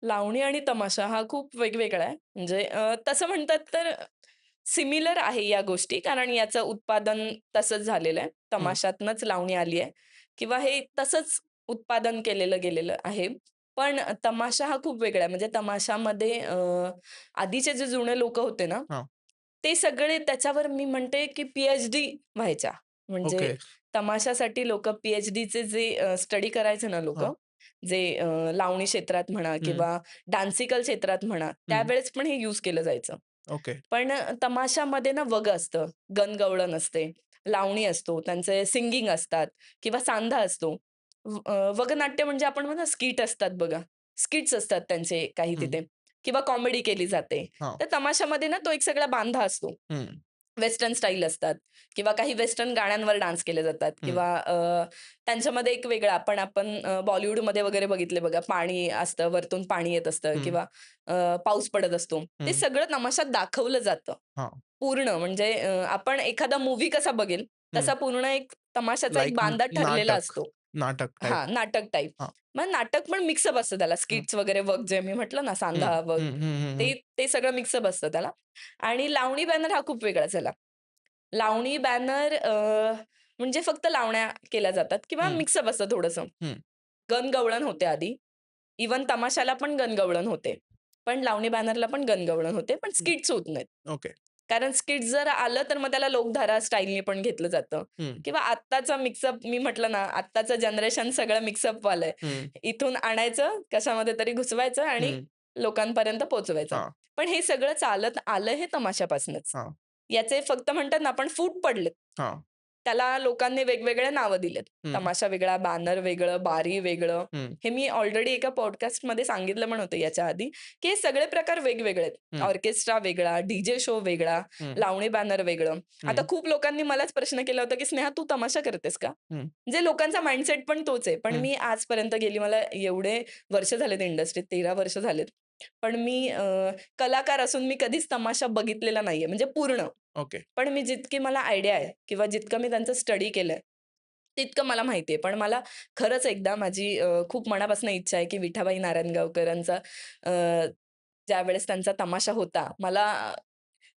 लावणी आणि तमाशा हा खूप वेगवेगळा आहे. म्हणजे तसं म्हणतात तर सिमिलर आहे या गोष्टी, कारण याचं उत्पादन तसंच झालेलं आहे. हं, तमाशातनंच लावणी आली आहे किंवा हे तसंच उत्पादन केलेलं गेलेलं आहे. पण तमाशा हा खूप वेगळा आहे. म्हणजे तमाशामध्ये आधीचे जे जुने लोकं होते ना, हां. ते सगळे त्याच्यावर मी म्हणते, की पी-एच-डी व्हायच्या. म्हणजे ओके. तमाशासाठी लोकं पी-एच-डीचे जे स्टडी करायचे ना हां. लोकं, जे लावणी क्षेत्रात म्हणा हं, किंवा डान्सिकल क्षेत्रात म्हणा, हं. त्यावेळेस पण हे यूज केलं जायचं. ओके. पण तमाशामध्ये ना वग असतं, गणगवळण असते, लावणी असतो, त्यांचे सिंगिंग असतात किंवा सांधा असतो. वगनाट्य म्हणजे आपण म्हणतो स्किट असतात बघा, स्किट्स असतात त्यांचे काही हं. तिथे किंवा कॉमेडी केली जाते. हां. तर तमाशामध्ये ना तो एक सगळा बांधा असतो. हं, वेस्टर्न स्टाईल असतात किंवा काही वेस्टर्न गाण्यांवर डान्स केले जातात हं, किंवा त्यांच्यामध्ये एक वेगळं आपण बॉलिवूडमध्ये वगैरे बघितले बघा, पाणी असतं, वरतून पाणी येत असतं हं, किंवा पाऊस पडत असतो. ते हं. सगळं तमाशात दाखवलं जातं. हां. पूर्ण म्हणजे आपण एखादा मूव्ही कसा बघेल, हं. तसा पूर्ण एक तमाशाचा एक लाइक बांधा ठरलेला नाटक, असतो. नाटक टाइप. हां, नाटक टाइप. हां. मग नाटक पण मिक्सअप असतं त्याला. हं, स्किट्स वगैरे वग जे मी म्हटलं ना, हं, सांधा वग, हं, हं, हं, ते हं, ते सगळं मिक्सअप असतं त्याला. आणि लावणी बॅनर हा खूप वेगळा झाला. लावणी बॅनर म्हणजे फक्त लावण्या केल्या जातात किंवा हं, मिक्सअप असतं थोडंसं. हं, गणगवळण होते आधी. इव्हन तमाशाला पण गणगवळण होते. पण लावणी बॅनरला पण गणगवळण होते, पण हं. स्किट्स होत नाहीत. ओके. कारण स्किट्स जर आलं, तर मग त्याला लोकधारा स्टाईलने पण घेतलं जातं हं, किंवा आत्ताचा मिक्सअप मी म्हटलं ना, आत्ताचं जनरेशन सगळं मिक्सअपवालं आहे. हं, इथून आणायचं, कशामध्ये तरी घुसवायचं आणि हं. लोकांपर्यंत पोहोचवायचं. हां, पण हे सगळं चालत आलं हे तमाशापासूनच. हां, याचे फक्त म्हणतात ना आपण फूट पडलेत. हां. त्याला लोकांनी वेगवेगळे नावं दिलेत. हं, तमाशा वेगळा, बॅनर वेगळं, बारी वेगळं. हं, हे मी ऑलरेडी एका पॉडकास्टमध्ये सांगितलं पण होतं याच्या आधी, की हे सगळे प्रकार वेगवेगळे आहेत. हं, ऑर्केस्ट्रा वेगळा, डी शो वेगळा, हं, लावणी बॅनर वेगळं. आता हं, खूप लोकांनी मलाच प्रश्न केला होता, की "स्नेहा तू तमाशा करतेस का?" हं, म्हणजे लोकांचा माइंडसेट पण तोच आहे. पण हं, मी आजपर्यंत गेली मला एवढे वर्ष झालेत इंडस्ट्रीत, 13 वर्ष झालेत. पण मी कलाकार असून मी कधीच तमाशा बघितलेला नाहीये म्हणजे पूर्ण. ओके. पण मी जितकी मला आयडिया आहे किंवा जितकं मी त्यांचं स्टडी केलंय, तितकं मला माहिती आहे. पण मला खरंच एकदा माझी खूप मनापासून इच्छा आहे, की विठाबाई नारायणगावकरांचा ज्यावेळेस त्यांचा तमाशा होता, मला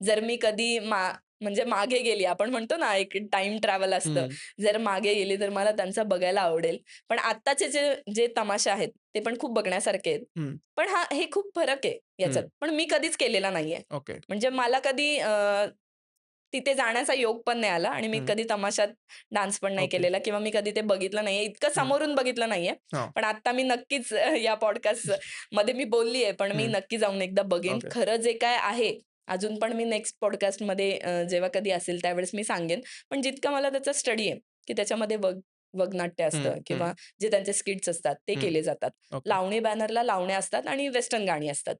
जर मी कधी म्हणजे मागे गेली, आपण म्हणतो ना, एक टाईम ट्रॅव्हल असतं. हं, जर मागे गेली, तर मला त्यांचा बघायला आवडेल. पण आत्ताचे जे जे तमाशे आहेत, ते पण खूप बघण्यासारखे आहेत. हं, पण हे खूप फरक आहे याच्यात. हं. पण मी कधीच केलेला नाहीये. ओके. म्हणजे मला कधी तिथे जाण्याचा योग पण नाही आला आणि मी हं, कधी तमाशात डान्स पण नाही ओके. केलेला किंवा मी कधी ते बघितलं नाहीये. इतकं हं, समोरून बघितलं नाहीये. हां. पण आता मी नक्कीच या पॉडकास्टमध्ये मी बोलली आहे, पण मी हं, नक्की जाऊन एकदा बघेन. ओके. खरं जे काय आहे, अजून पण मी नेक्स्ट पॉडकास्टमध्ये जेव्हा कधी असेल त्यावेळेस मी सांगेन. पण जितकं मला त्याचा स्टडी आहे, की त्याच्यामध्ये वगनाट्य हं, असतं हं, किंवा जे त्यांचे स्किट्स असतात ते हं. केले जातात. ओके, लावणी बॅनरला लावण्या असतात आणि वेस्टर्न गाणी असतात.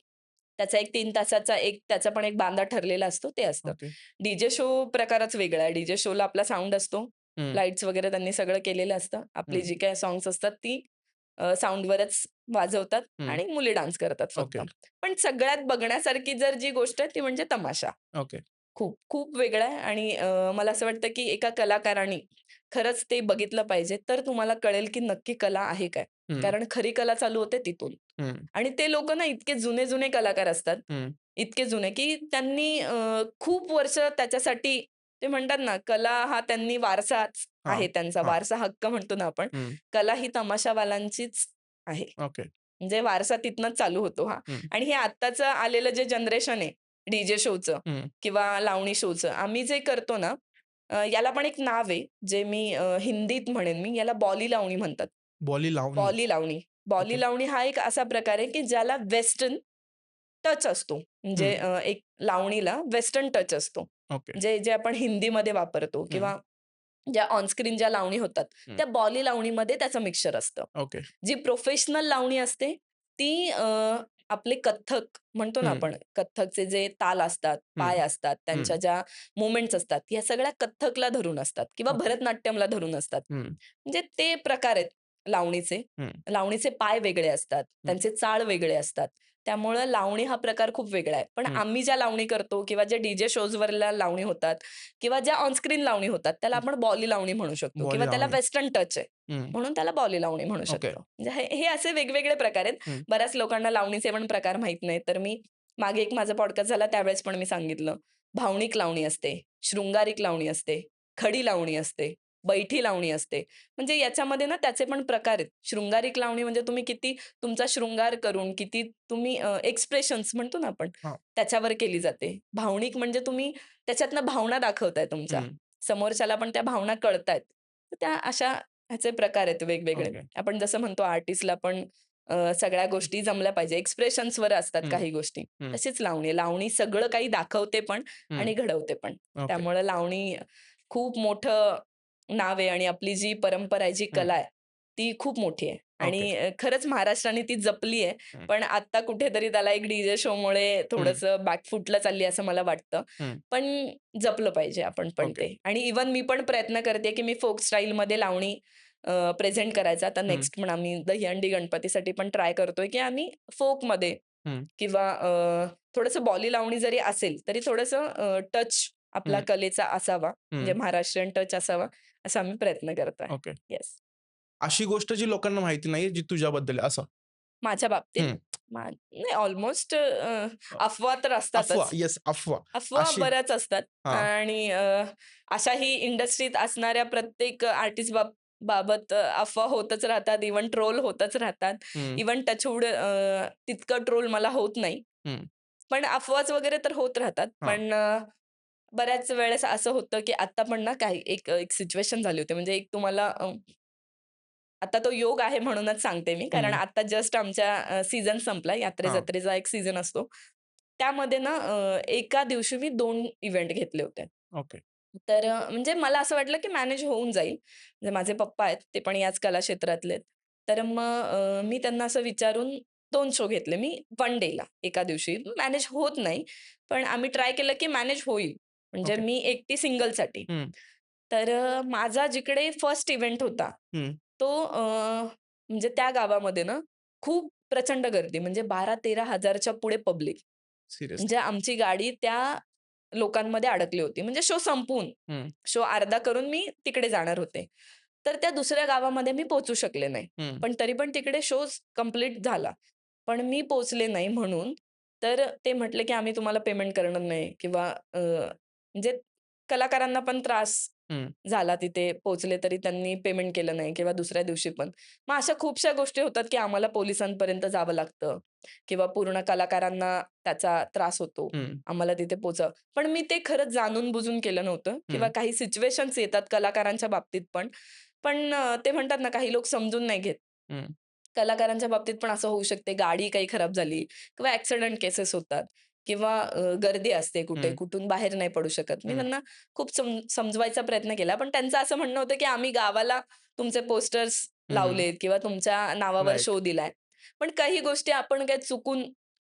त्याचा एक 3 तासाचा त्याचा पण एक बांधा ठरलेला असतो, ते असतं. ओके. शो प्रकारच वेगळा आहे. शोला आपला साउंड असतो. हं, लाईट्स वगैरे त्यांनी सगळं केलेलं असतं. आपली हं, जी काही सॉन्ग्स असतात ती साउंडवरच वाजवतात हं. आणि मुली डान्स करतात फक्त. ओके, पण सगळ्यात बघण्यासारखी जर जी गोष्ट आहे ती म्हणजे तमाशा. ओके. खूप, खूप वेगळं आहे आणि मला असं वाटतं, की एका कलाकाराने खरंच ते बघितलं पाहिजे, तर तुम्हाला कळेल, की नक्की कला आहे काय? हं, कारण खरी कला चालू होते तिथून. हं, आणि ते लोकं ना इतके जुने-जुने कलाकार असतात. हं. इतके जुने, की त्यांनी खूप वर्ष त्याच्यासाठी ते म्हणतात ना, कला हा त्यांनी वारसाच हां, आहे त्यांचा, हां. वारसा हक्क म्हणतो ना आपण. हं. कला ही तमाशावाल्यांचीच आहे. ओके. म्हणजे वारसा तिथनंच चालू होतो हा. हं, आणि हे आत्ताचं आलेलं जे जनरेशन आहे, डी शोचं हं. किंवा लावणी शोचं, आम्ही जे करतो ना, याला पण एक नाव आहे, जे मी हिंदीत म्हणेन मी, याला बॉली लावणी म्हणतात. बॉली लावणी. बॉली लावणी. बॉली ओके. लावणी हा एक असा प्रकार आहे, की ज्याला वेस्टर्न टच असतो. म्हणजे हं. एक लावणीला वेस्टर्न टच असतो. ओके. जे जे आपण हिंदीमध्ये वापरतो हं, किंवा ज्या ऑन स्क्रीन ज्या लावणी होतात, हं. त्या बॉली लावणीमध्ये त्याचं मिक्सचर असतं. ओके. जी प्रोफेशनल लावणी असते, ती आपले कथ्थक म्हणतो ना हं, आपण, कथ्थकचे जे ताल असतात, हं, पाय असतात, त्यांच्या हं. ज्या मूव्हमेंट्स असतात, या सगळ्या कथ्थकला धरून असतात किंवा ओके. भरतनाट्यमला धरून असतात. हं, म्हणजे ते प्रकार आहेत लावणीचे. हं, लावणीचे पाय वेगळे असतात, हं, त्यांचे चाळ वेगळे असतात. त्यामुळं लावणी हा प्रकार खूप वेगळा आहे. पण हं. आम्ही ज्या लावणी करतो किंवा ज्या डी-जे शोजवरल्या लावणी होतात किंवा ज्या ऑन स्क्रीन लावणी होतात, त्याला हं. आपण बॉली लावणी म्हणू शकतो बॉली किंवा त्याला लावणी. वेस्टर्न टच आहे. हं. म्हणून त्याला बॉली लावणी म्हणू ओके. शकतो. म्हणजे हे हे असे वेगवेगळे प्रकार आहेत. हं, बऱ्याच लोकांना लावणीचे पण प्रकार माहीत नाहीत. तर मी मागे एक माझा पॉडकास्ट झाला त्यावेळेस पण मी सांगितलं. भावनिक लावणी असते, शृंगारिक लावणी असते, खडी लावणी असते, बैठी लावणी असते. म्हणजे याच्यामध्ये ना त्याचे पण प्रकार आहेत. शृंगारिक लावणी म्हणजे तुम्ही किती तुमचा शृंगार करून किती तुम्ही एक्सप्रेशन्स म्हणतो ना आपण, हां. त्याच्यावर केली जाते. भावनिक म्हणजे तुम्ही त्याच्यातनं भावना दाखवताय तुमच्या. हं. समोरच्याला पण त्या भावना कळतायत. तर त्या अशा ह्याचे प्रकार आहेत वेगवेगळे. ओके. आपण जसं म्हणतो आर्टिस्टला पण सगळ्या गोष्टी जमल्या पाहिजे. एक्सप्रेशन्सवर असतात हं, काही गोष्टी. हं, तशीच लावणी. लावणी सगळं काही दाखवते पण हं. आणि घडवते पण. ओके. त्यामुळे लावणी खूप मोठं नाव आहे आणि आपली जी परंपरा आहे, जी हं. कला आहे, ती खूप मोठी आहे. ओके. आणि खरंच महाराष्ट्राने ती जपली आहे. हं, पण आता कुठेतरी त्याला एक डी शोमुळे हं, थोडंसं बॅकफूटला चालली असं मला वाटतं. हं. पण जपलं पाहिजे आपण पण ओके. ते. आणि इव्हन मी पण प्रयत्न करते, की मी फोक स्टाईलमध्ये लावणी प्रेझेंट करायचा. आता हं, नेक्स्ट पण आम्ही दहीहंडी गणपतीसाठी पण ट्राय करतोय, की आम्ही फोकमध्ये हं, किंवा थोडंसं बॉली लावणी जरी असेल, तरी थोडंसं टच आपला हं, कलेचा असावा, म्हणजे हं. महाराष्ट्रीयन टच असावा, असा आम्ही प्रयत्न करतोय. ओके. येस. अशी गोष्ट जी लोकांना माहिती नाहीये, जी तुझ्याबद्दल आहे असं? माझ्या बाबतीत हं. नाही ऑलमोस्ट अ, अफवा तर अफवा. असतातच. येस, अफवा. अफवा अशी बऱ्याच असतात हां. आणि अशाही इंडस्ट्रीत असणाऱ्या प्रत्येक आर्टिस्ट बाबत अफवा होतच राहतात. इव्हन ट्रोल होतच राहतात. हं, इव्हन टचवूड तितकं ट्रोल मला होत नाही. हं. पण अफवाच वगैरे तर होत राहतात. हां. पण बऱ्याच वेळेस असं होतं, की आता पण ना काही एक एक सिच्युएशन झाली होती. म्हणजे एक तुम्हाला आता तो योग आहे म्हणूनच सांगते मी. कारण हं. आता जस्ट आमच्या सीझन संपला. हां. यात्रे-जत्रेचा एक सीझन असतो. त्यामध्ये ना एका दिवशी मी 2 इव्हेंट घेतले होते. ओके. तर म्हणजे मला असं वाटलं, की मॅनेज होऊन जाईल. म्हणजे माझे पप्पा आहेत, ते पण याच कला क्षेत्रातले आहेत. तर मग मी त्यांना असं विचारून 2 शो घेतले मी 1 डेला एका दिवशी. मॅनेज होत नाही, पण आम्ही ट्राय केलं, की मॅनेज होईल. म्हणजे ओके. मी एकटी सिंगलसाठी. हं, तर माझा जिकडे फर्स्ट इव्हेंट होता, हं. तो म्हणजे त्या गावामध्ये ना खूप प्रचंड गर्दी म्हणजे 12,000-13,000 हजारच्या पुढे पब्लिक. सीरियसली. म्हणजे आमची गाडी त्या लोकांमध्ये अडकली होती. म्हणजे शो संपवून, हं, शो अर्धा करून मी तिकडे जाणार होते. तर त्या दुसऱ्या गावामध्ये मी पोहोचू शकले नाही. हं, पण तरी पण तिकडे शो कंप्लीट झाला. पण मी पोहोचले नाही म्हणून तर ते म्हटले, की "आम्ही तुम्हाला पेमेंट करणार नाही" किंवा म्हणजे कलाकारांना पण त्रास हं, झाला तिथे पोहोचले तरी त्यांनी पेमेंट केलं नाही किंवा दुसऱ्या दिवशी पण. मग अशा खूपशा गोष्टी होतात, की आम्हाला पोलिसांपर्यंत जावं लागतं किंवा पूर्ण कलाकारांना त्याचा त्रास होतो. हं, आम्हाला तिथे पण मी ते खरंच जाणून-बुजून केलं नव्हतं किंवा हं, काही सिच्युएशन्स येतात कलाकारांच्या बाबतीत पण. पण ते म्हणतात ना, काही लोक समजून नाही घेत. हं, कलाकारांच्या बाबतीत पण असं होऊ शकते, गाडी काही खराब झाली किंवा ॲक्सिडेंट केसेस होतात किंवा गर्दी असते कुठे, हं, कुठून बाहेर नाही पडू शकत. मी हं. त्यांना खूप समजवायचा प्रयत्न केला. पण त्यांचं असं म्हणणं होतं, की आम्ही गावाला तुमचे पोस्टर्स हं. लावलेत किंवा तुमच्या नावावर राइट. शो दिलाय. पण काही गोष्टी आपण काही चुकून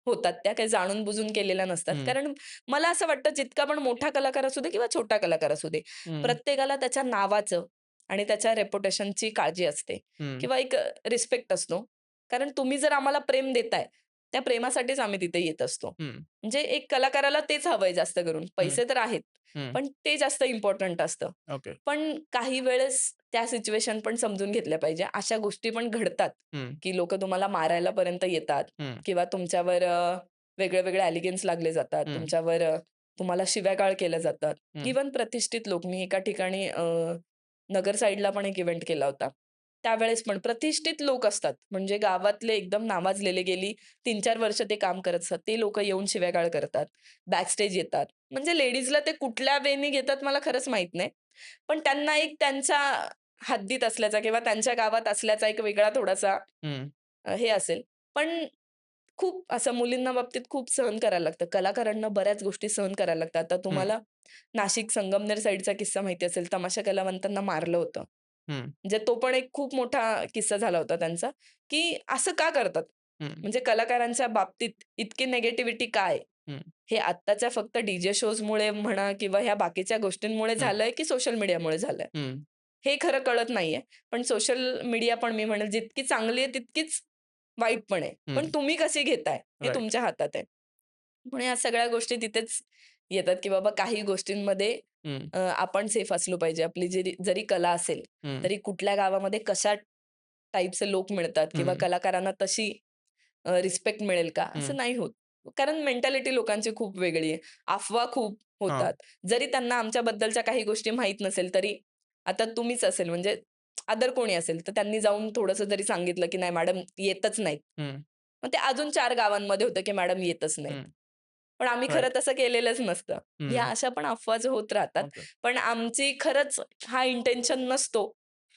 होतात, त्या काही जाणून-बुजून केलेल्या नसतात. हं, कारण मला असं वाटतं, जितका पण मोठा कलाकार असू दे किंवा छोटा कलाकार असू दे, हं, प्रत्येकाला त्याच्या नावाचं आणि त्याच्या रेप्युटेशनची काळजी असते हं, किंवा एक रिस्पेक्ट असतो. कारण तुम्ही जर आम्हाला प्रेम देताय, त्या प्रेमासाठीच आम्ही तिथे येत असतो. हं, म्हणजे एक कलाकाराला तेच हवंय जास्त करून. हं, पैसे तर आहेत, हं. पण ते जास्त इम्पोर्टंट असतं. ओके. पण काही वेळेस त्या सिच्युएशन पण समजून घेतल्या पाहिजे. अशा गोष्टी पण घडतात, हं, की लोकं तुम्हाला मारायला पर्यंत येतात हं, किंवा तुमच्यावर वेगळे-वेगळे ॲलिगेन्स लागले जातात. हं, तुमच्यावर तुम्हाला शिव्यागाळ केल्या जातात. हं, इव्हन प्रतिष्ठित लोक मी एका ठिकाणी नगर साइडला पण एक इव्हेंट केला होता. त्यावेळेस पण प्रतिष्ठित लोक असतात. म्हणजे गावातले एकदम नावाजलेले गेली 3-4 वर्ष ते काम करत असतात. ते लोकं येऊन शिव्यागाळ करतात. बॅकस्टेज येतात. म्हणजे लेडीजला ते कुठल्या वेनी घेतात मला खरंच माहीत नाही. पण त्यांना एक त्यांच्या हद्दीत असल्याचा किंवा त्यांच्या गावात असल्याचा एक वेगळा थोडासा हं, हे असेल. पण खूप असं मुलींना बाबतीत खूप सहन करायला लागतं. कलाकारांना बऱ्याच गोष्टी सहन करायला लागतात. आता हं, तुम्हाला नाशिक संगमनेर साइडचा किस्सा माहिती असेल. तमाशा कलावंतांना मारलं होतं. हं, म्हणजे तो पण एक खूप मोठा किस्सा झाला होता त्यांचा, की असं का करतात? हं, म्हणजे कलाकारांच्या बाबतीत इतकी निगेटिव्हिटी काय? हं, हे आत्ताच्या फक्त डी-जे शोजमुळे म्हणा किंवा ह्या बाकीच्या गोष्टींमुळे हं, झालंय, की सोशल मीडियामुळे झालंय? हं, हे खरं कळत नाहीये. पण सोशल मीडिया पण मी म्हणेल जितकी चांगली आहे तितकीच वाईट पण आहे. पण हं. तुम्ही कशी घेताय हे राइट. तुमच्या हातात आहे. म्हणून या सगळ्या गोष्टी तिथेच येतात, की बाबा काही गोष्टींमध्ये हं, आपण सेफ असलो पाहिजे. आपली जरी कला असेल, हं, तरी कुठल्या गावामध्ये कशा टाइपचे लोक मिळतात किंवा हं, कलाकारांना तशी रिस्पेक्ट मिळेल का? हं. असं नाही होत. कारण मेंटॅलिटी लोकांची खूप वेगळी आहे. अफवा खूप हां. होतात. जरी त्यांना आमच्याबद्दलच्या काही गोष्टी माहीत नसेल तरी आता तुम्हीच असेल म्हणजे अदर कोणी असेल, तर त्यांनी जाऊन थोडंसं जरी सांगितलं, की "नाही मॅडम येतच नाहीत." हं, मग ते अजून 4 गावांमध्ये होतं, की "मॅडम येतच नाहीत." हं. पण आम्ही खरं राइट. तसं केलेलंच नसतं. ह्या हं. अशा पण अफवा जो होत राहतात. ओके. पण आमची खरंच हा इंटेन्शन नसतो,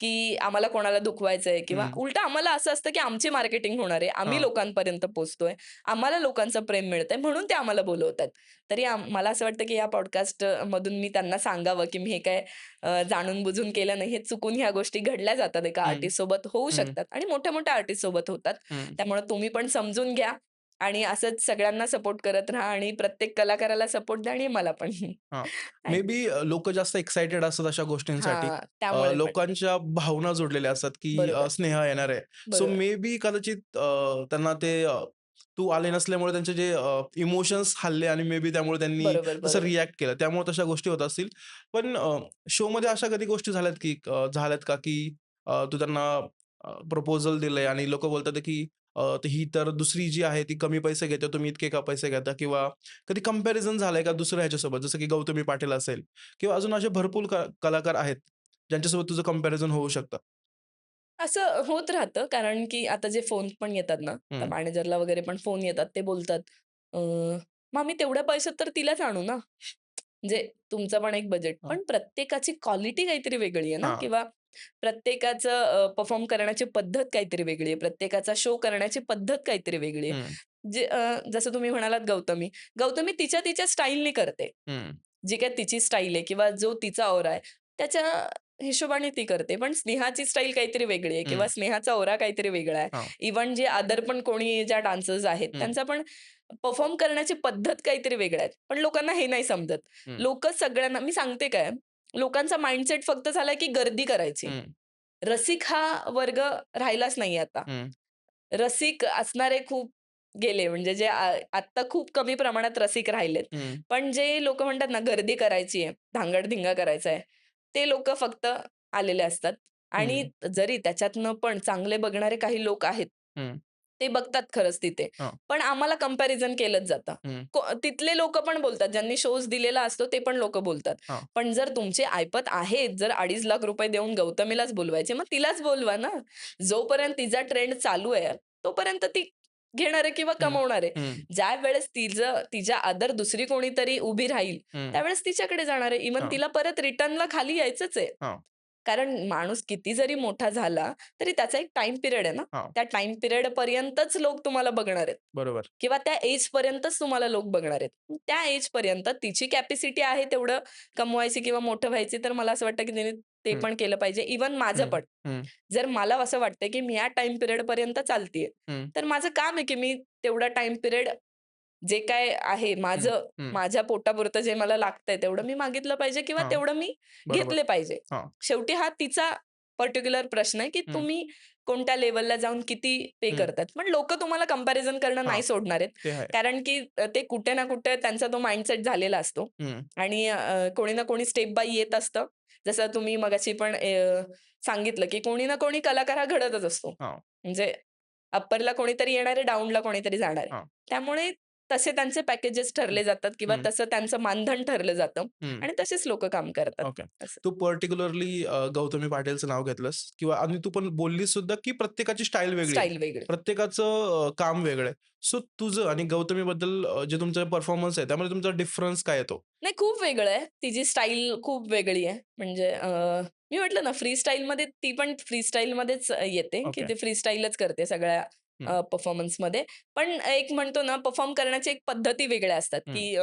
की आम्हाला कोणाला दुखवायचंय किंवा हं. उलटं आम्हाला असं असतं, की आमची मार्केटिंग होणार आहे. आम्ही हां. लोकांपर्यंत पोहोचतोय. आम्हाला लोकांचं प्रेम मिळतंय म्हणून ते आम्हाला बोलवतात. तरी मला असं वाटतं, की या पॉडकास्ट मधून मी त्यांना सांगावं, की मी हे काय जाणून-बुजून केलं नाही. हे चुकून ह्या गोष्टी घडल्या जातात. एका हं, आर्टिस्ट सोबत होऊ हं, शकतात आणि मोठ्या-मोठ्या आर्टिस्ट सोबत होतात. हं. त्यामुळे तुम्ही पण समजून घ्या आणि असंच सगळ्यांना सपोर्ट करत राहा आणि प्रत्येक कलाकाराला सपोर्ट द्या आणि मला पण. हां. मे आणि बी जास्त एक्साइटेड असतात अशा गोष्टींसाठी. हां, त्यामुळे पण. लोकांच्या भावना जोडलेल्या असतात, की बरोबर, स्नेहा येणार आहे. सो बरोबर. मे बी कदाचित त्यांना ते तू आले नसल्यामुळे त्यांचे जे इमोशन्स हलले आणि मे बी त्यामुळे त्यांनी बरोबर, तसं बरोबर. रिएक्ट केलं. त्यामुळे तशा गोष्टी होत असतील. पण शोमध्ये अशा कधी गोष्टी झाल्यात का, की तू त्यांना प्रपोजल दिलंय आणि लोकं बोलतात की ही तर दुसरी जी आहे ती कमी पैसे घेते, तुम्ही इतके का पैसे घेता? किंवा कधी कंपॅरिझन झालंय का दुसऱ्या ह्याच्यासोबत? जसं की गौतमी पाटील असेल किंवा अजून असे भरपूर कलाकार आहेत, ज्यांच्यासोबत तुझं कंपॅरिझन होऊ शकतं. असं होत राहतं कारण की आता जे फोन पण येतात ना, तर हं. मॅनेजरला वगैरे पण फोन येतात. ते बोलतात, "मग आम्ही तेवढ्या पैशात तर तिलाच आणू ना." म्हणजे तुमचं पण एक बजेट. हां. पण प्रत्येकाची क्वालिटी काहीतरी वेगळी आहे ना हां. किंवा प्रत्येकाचं परफॉर्म करण्याची पद्धत काहीतरी वेगळी आहे. प्रत्येकाचा शो करण्याची पद्धत काहीतरी वेगळी आहे. हं, जसं तुम्ही म्हणालात गौतमी. गौतमी तिच्या स्टाईलने करते. हं, जी काही तिची स्टाईल आहे किंवा जो तिचा ऑरा आहे, त्याच्या हिशोबाने ती करते. पण स्नेहाची स्टाईल काहीतरी वेगळी आहे किंवा हं. स्नेहाचा ऑरा काहीतरी वेगळा आहे. हां. इव्हन जे अदर पण कोणी ज्या डान्सर्स आहेत, हं, त्यांचा पण परफॉर्म करण्याची पद्धत काहीतरी वेगळ्या आहेत. पण लोकांना हे नाही समजत. हं, लोकं सगळ्यांना मी सांगते काय, लोकांचा माइंडसेट फक्त झालाय की गर्दी करायची. हं, रसिक हा वर्ग राहिलाच नाहीये आता. हं, रसिक असणारे खूप गेले म्हणजे जे आत्ता खूप कमी प्रमाणात रसिक राहिलेत. हं, पण जे लोकं म्हणतात ना गर्दी करायची आहे, धांगड-धिंगा करायचा आहे, ते लोकं फक्त आलेले असतात आणि हं, जरी त्याच्यातनं पण चांगले बघणारे काही लोक आहेत. हं. ते बघतात खरंच तिथे. हां. पण आम्हाला कंपॅरिझन केलंच जातं. हं. तिथले लोकं पण बोलतात, ज्यांनी शोज दिलेला असतो ते पण लोकं बोलतात. हां. पण जर तुमचे ऐपत आहेत, जर ₹2.5 लाख देऊन गौतमीलाच बोलवायचे, मग तिलाच बोलवा ना. जोपर्यंत तिचा ट्रेंड चालू आहे, तोपर्यंत ती घेणार आहे किंवा हं, कमवणार आहे. हं, ज्यावेळेस तिच्या अदर दुसरी कोणीतरी उभी राहील, हं. त्यावेळेस तिच्याकडे जाणार आहे. इव्हन हां, तिला परत रिटर्नला खाली यायचंच आहे. हां, कारण माणूस किती जरी मोठा झाला, तरी त्याचा एक टाईम पिरियड आहे ना. हां. त्या टाईम पिरियडपर्यंतच लोक तुम्हाला बघणार आहेत बरोबर. किंवा त्या एजपर्यंतच तुम्हाला लोक बघणार आहेत. त्या एजपर्यंत तिची कॅपॅसिटी आहे तेवढं कमवायची किंवा मोठं व्हायची, तर मला असं वाटतं की तिने ते हं, पण केलं पाहिजे. इव्हन माझं हं, पण. हं, जर मला असं वाटतंय की मी या टाईम पिरियडपर्यंत चालतीये, हं, तर माझं काम आहे की मी तेवढा टाईम पिरियड जे काय आहे हं, माझं हं. माझ्या पोटापुरतं जे मला लागतंय तेवढं मी मागितलं पाहिजे किंवा हां. तेवढं मी बरोबर. घेतले पाहिजे. हां. शेवटी हा तिचा पर्टिक्युलर प्रश्न आहे की हं, तुम्ही कोणत्या लेवलला जाऊन किती पे हं. करतात. पण लोक तुम्हाला कंपॅरिझन करणं हां, नाही सोडणार आहेत. ते आहे. कारण की ते कुठे ना कुठे त्यांचा तो माइंडसेट झालेला असतो हं, आणि कोणी ना कोणी स्टेप बाय येत असतं. जसं तुम्ही मगाशी पण सांगितलं की कोणी ना कोणी कलाकार हा घडतच असतो. हां, म्हणजे अप्परला कोणीतरी येणार आहे, डाऊनला कोणीतरी जाणार आहे. हां. त्यामुळे तसे त्यांचे पॅकेजेस हं, ठरले जातात किंवा हं, तसं त्यांचं मानधन ठरलं जातं हं. आणि तसेच लोकं काम करतात. ओके. असं. तू पर्टिक्युलरली गौतमी पाटीलचं नाव घेतलंस किंवा आणि तू पण बोललीस सुद्धा, की प्रत्येकाची स्टाईल वेगळी आहे. स्टाईल वेगळी. प्रत्येकाचं काम वेगळं आहे. सो तुझं आणि गौतमीबद्दल जे तुमचं परफॉर्मन्स आहे, त्यामध्ये तुमचा डिफरन्स काय येतो? नाही खूप वेगळं आहे. तिची स्टाईल खूप वेगळी आहे. म्हणजे मी म्हटलं ना फ्री स्टाईलमध्ये ती पण फ्री स्टाईलमध्येच येते, की ओके. ते फ्री स्टाईलच करते सगळ्या हं, परफॉर्मन्समध्ये. पण एक म्हणतो ना परफॉर्म करण्याच्या एक पद्धती वेगळ्या असतात, हं. की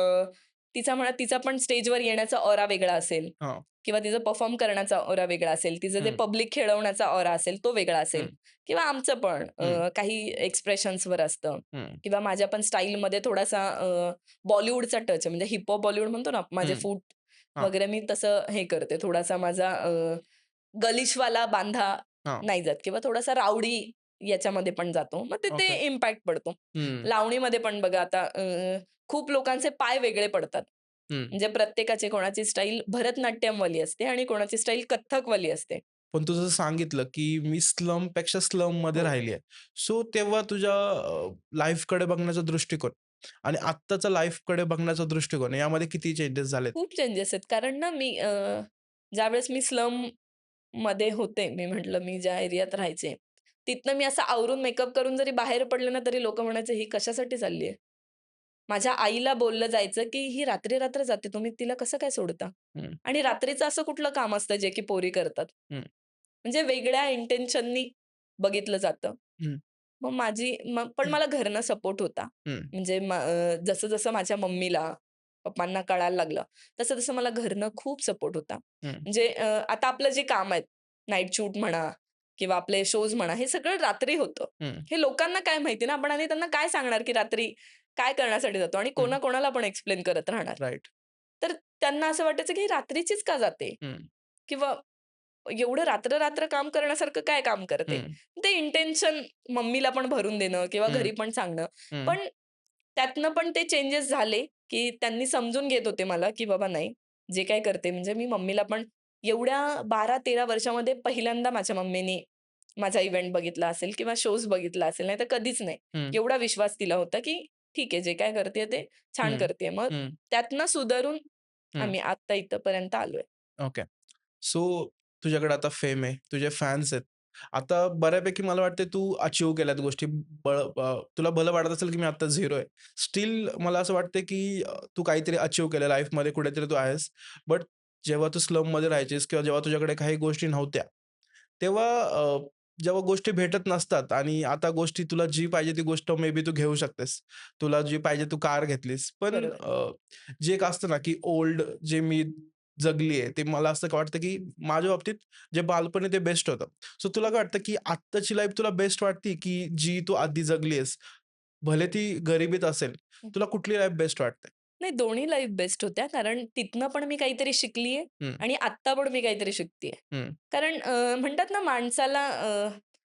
तिचा पण स्टेजवर येण्याचा ऑरा वेगळा असेल हां. किंवा तिचा परफॉर्म करण्याचा ऑरा वेगळा असेल. तिचं ते हं, पब्लिक खेळवण्याचा ऑरा असेल, तो वेगळा असेल हं, किंवा आमचं पण हं, काही एक्सप्रेशन्सवर असतं हं, किंवा माझ्या पण स्टाईलमध्ये थोडासा बॉलिवूडचा टच आहे. म्हणजे हिप हॉप बॉलिवूड म्हणतो ना, माझे हं. फूट हां, वगैरे मी तसं हे करते. थोडासा माझा गलिशवाला बांधा हां. नाही जात किंवा थोडासा रावडी याच्यामध्ये पण जातो. मग ते ओके. इम्पॅक्ट पडतो. हं, लावणीमध्ये पण बघा आता खूप लोकांचे पाय वेगळे पडतात. हं. म्हणजे प्रत्येकाची कोणाची स्टाईल भरतनाट्यमवाली असते आणि कोणाची स्टाईल कथ्थकवाली असते. पण तू जसं सांगितलं, की मी स्लमपेक्षा स्लममध्ये हो. राहिली आहे. सो तेव्हा तुझ्या लाईफकडे बघण्याचा दृष्टिकोन आणि आत्ताचा लाईफकडे बघण्याचा दृष्टिकोन यामध्ये किती चेंजेस झालेत? खूप चेंजेस आहेत. कारण ना मी ज्यावेळेस मी स्लममध्ये होते, मी म्हटलं मी ज्या एरियात राहायचे, तिथनं मी असं आवरून मेकअप करून जरी बाहेर पडले ना, तरी लोकं म्हणायचे, "ही कशासाठी चालली आहे?" माझ्या आईला बोललं जायचं, की "ही रात्री-रात्र जाते, तुम्ही तिला कसं काय सोडता?" हं, आणि रात्रीचं असं कुठलं काम असतं जे की पोरी करतात? हं, म्हणजे वेगळ्या इंटेन्शननी बघितलं जातं. हं, मग पण मला घरनं सपोर्ट होता. हं, म्हणजे जसं-जसं माझ्या मम्मीला, पप्पांना कळायला लागलं, तसं-तसं मला घरनं खूप सपोर्ट होता. हं, म्हणजे आता आपलं जे काम आहे, नाईट शूट म्हणा किंवा आपले शोज म्हणा, हे सगळं रात्री होतं. हं, हे लोकांना काय माहिती ना, आपण आणि त्यांना काय सांगणार, की रात्री काय करण्यासाठी जातो आणि हं. कोणाकोणाला आपण एक्सप्लेन करत राहणार. राइट. तर त्यांना असं वाटायचं, की ही रात्रीचीच का जाते? हं, किंवा एवढं रात्र-रात्र काम करण्यासारखं काय काम करते? हं, ते इंटेन्शन मम्मीला पण भरून देणं किंवा हं, घरी पण सांगणं. हं, पण त्यातनं पण ते चेंजेस झाले, की त्यांनी समजून घेत होते मला, की बाबा नाही, जे काही करते म्हणजे मी मम्मीला पण एवढ्या 12-13 वर्षामध्ये पहिल्यांदा माझ्या मम्मीनी माझा इव्हेंट बघितला असेल किंवा शोज बघितला असेल, नाहीतर कधीच नाही. हं, एवढा विश्वास तिला होता, की ठीक आहे, जे काही करतेय ते छान हं, करतेय. मग हं, त्यातनं सुधारून हं. आम्ही आत्ता इथपर्यंत आलोय. ओके. सो तुझ्याकडे आता फेम आहे, तुझे फॅन्स आहेत. आता बऱ्यापैकी मला वाटतंय तू अचीव्ह केल्यात गोष्टी. तुला भलं वाटत असेल, की मी आता झिरो आहे. स्टिल मला असं वाटतंय, की तू काहीतरी अचीव्ह केलं लाईफमध्ये कुठेतरी तू आहेस. बट जेव्हा तू स्लममध्ये राहायचीस किंवा जेव्हा तुझ्याकडे काही गोष्टी नव्हत्या, तेव्हा जेव्हा गोष्टी भेटत नसतात आणि आता गोष्टी तुला जी पाहिजे ती गोष्ट मे बी तू घेऊ शकतेस. तुला जी पाहिजे तू कार घेतलीस. पण बरोबर. जे एक असतं ना, की ओल्ड जे मी जगली आहे, ते मला असं वाटतं, की माझ्या बाबतीत जे बालपण आहे ते बेस्ट होतं. सो तुला काय वाटतं, की आत्ताची लाईफ तुला बेस्ट वाटते, की जी तू आधी जगली आहेस? भले ती गरिबीत असेल, तुला कुठली लाईफ बेस्ट वाटते? नाही, दोन्ही लाईफ बेस्ट होत्या. कारण तिथनं पण मी काहीतरी शिकलीये हं, आणि आत्ता पण मी काहीतरी शिकतीये. हं. कारण म्हणतात ना माणसाला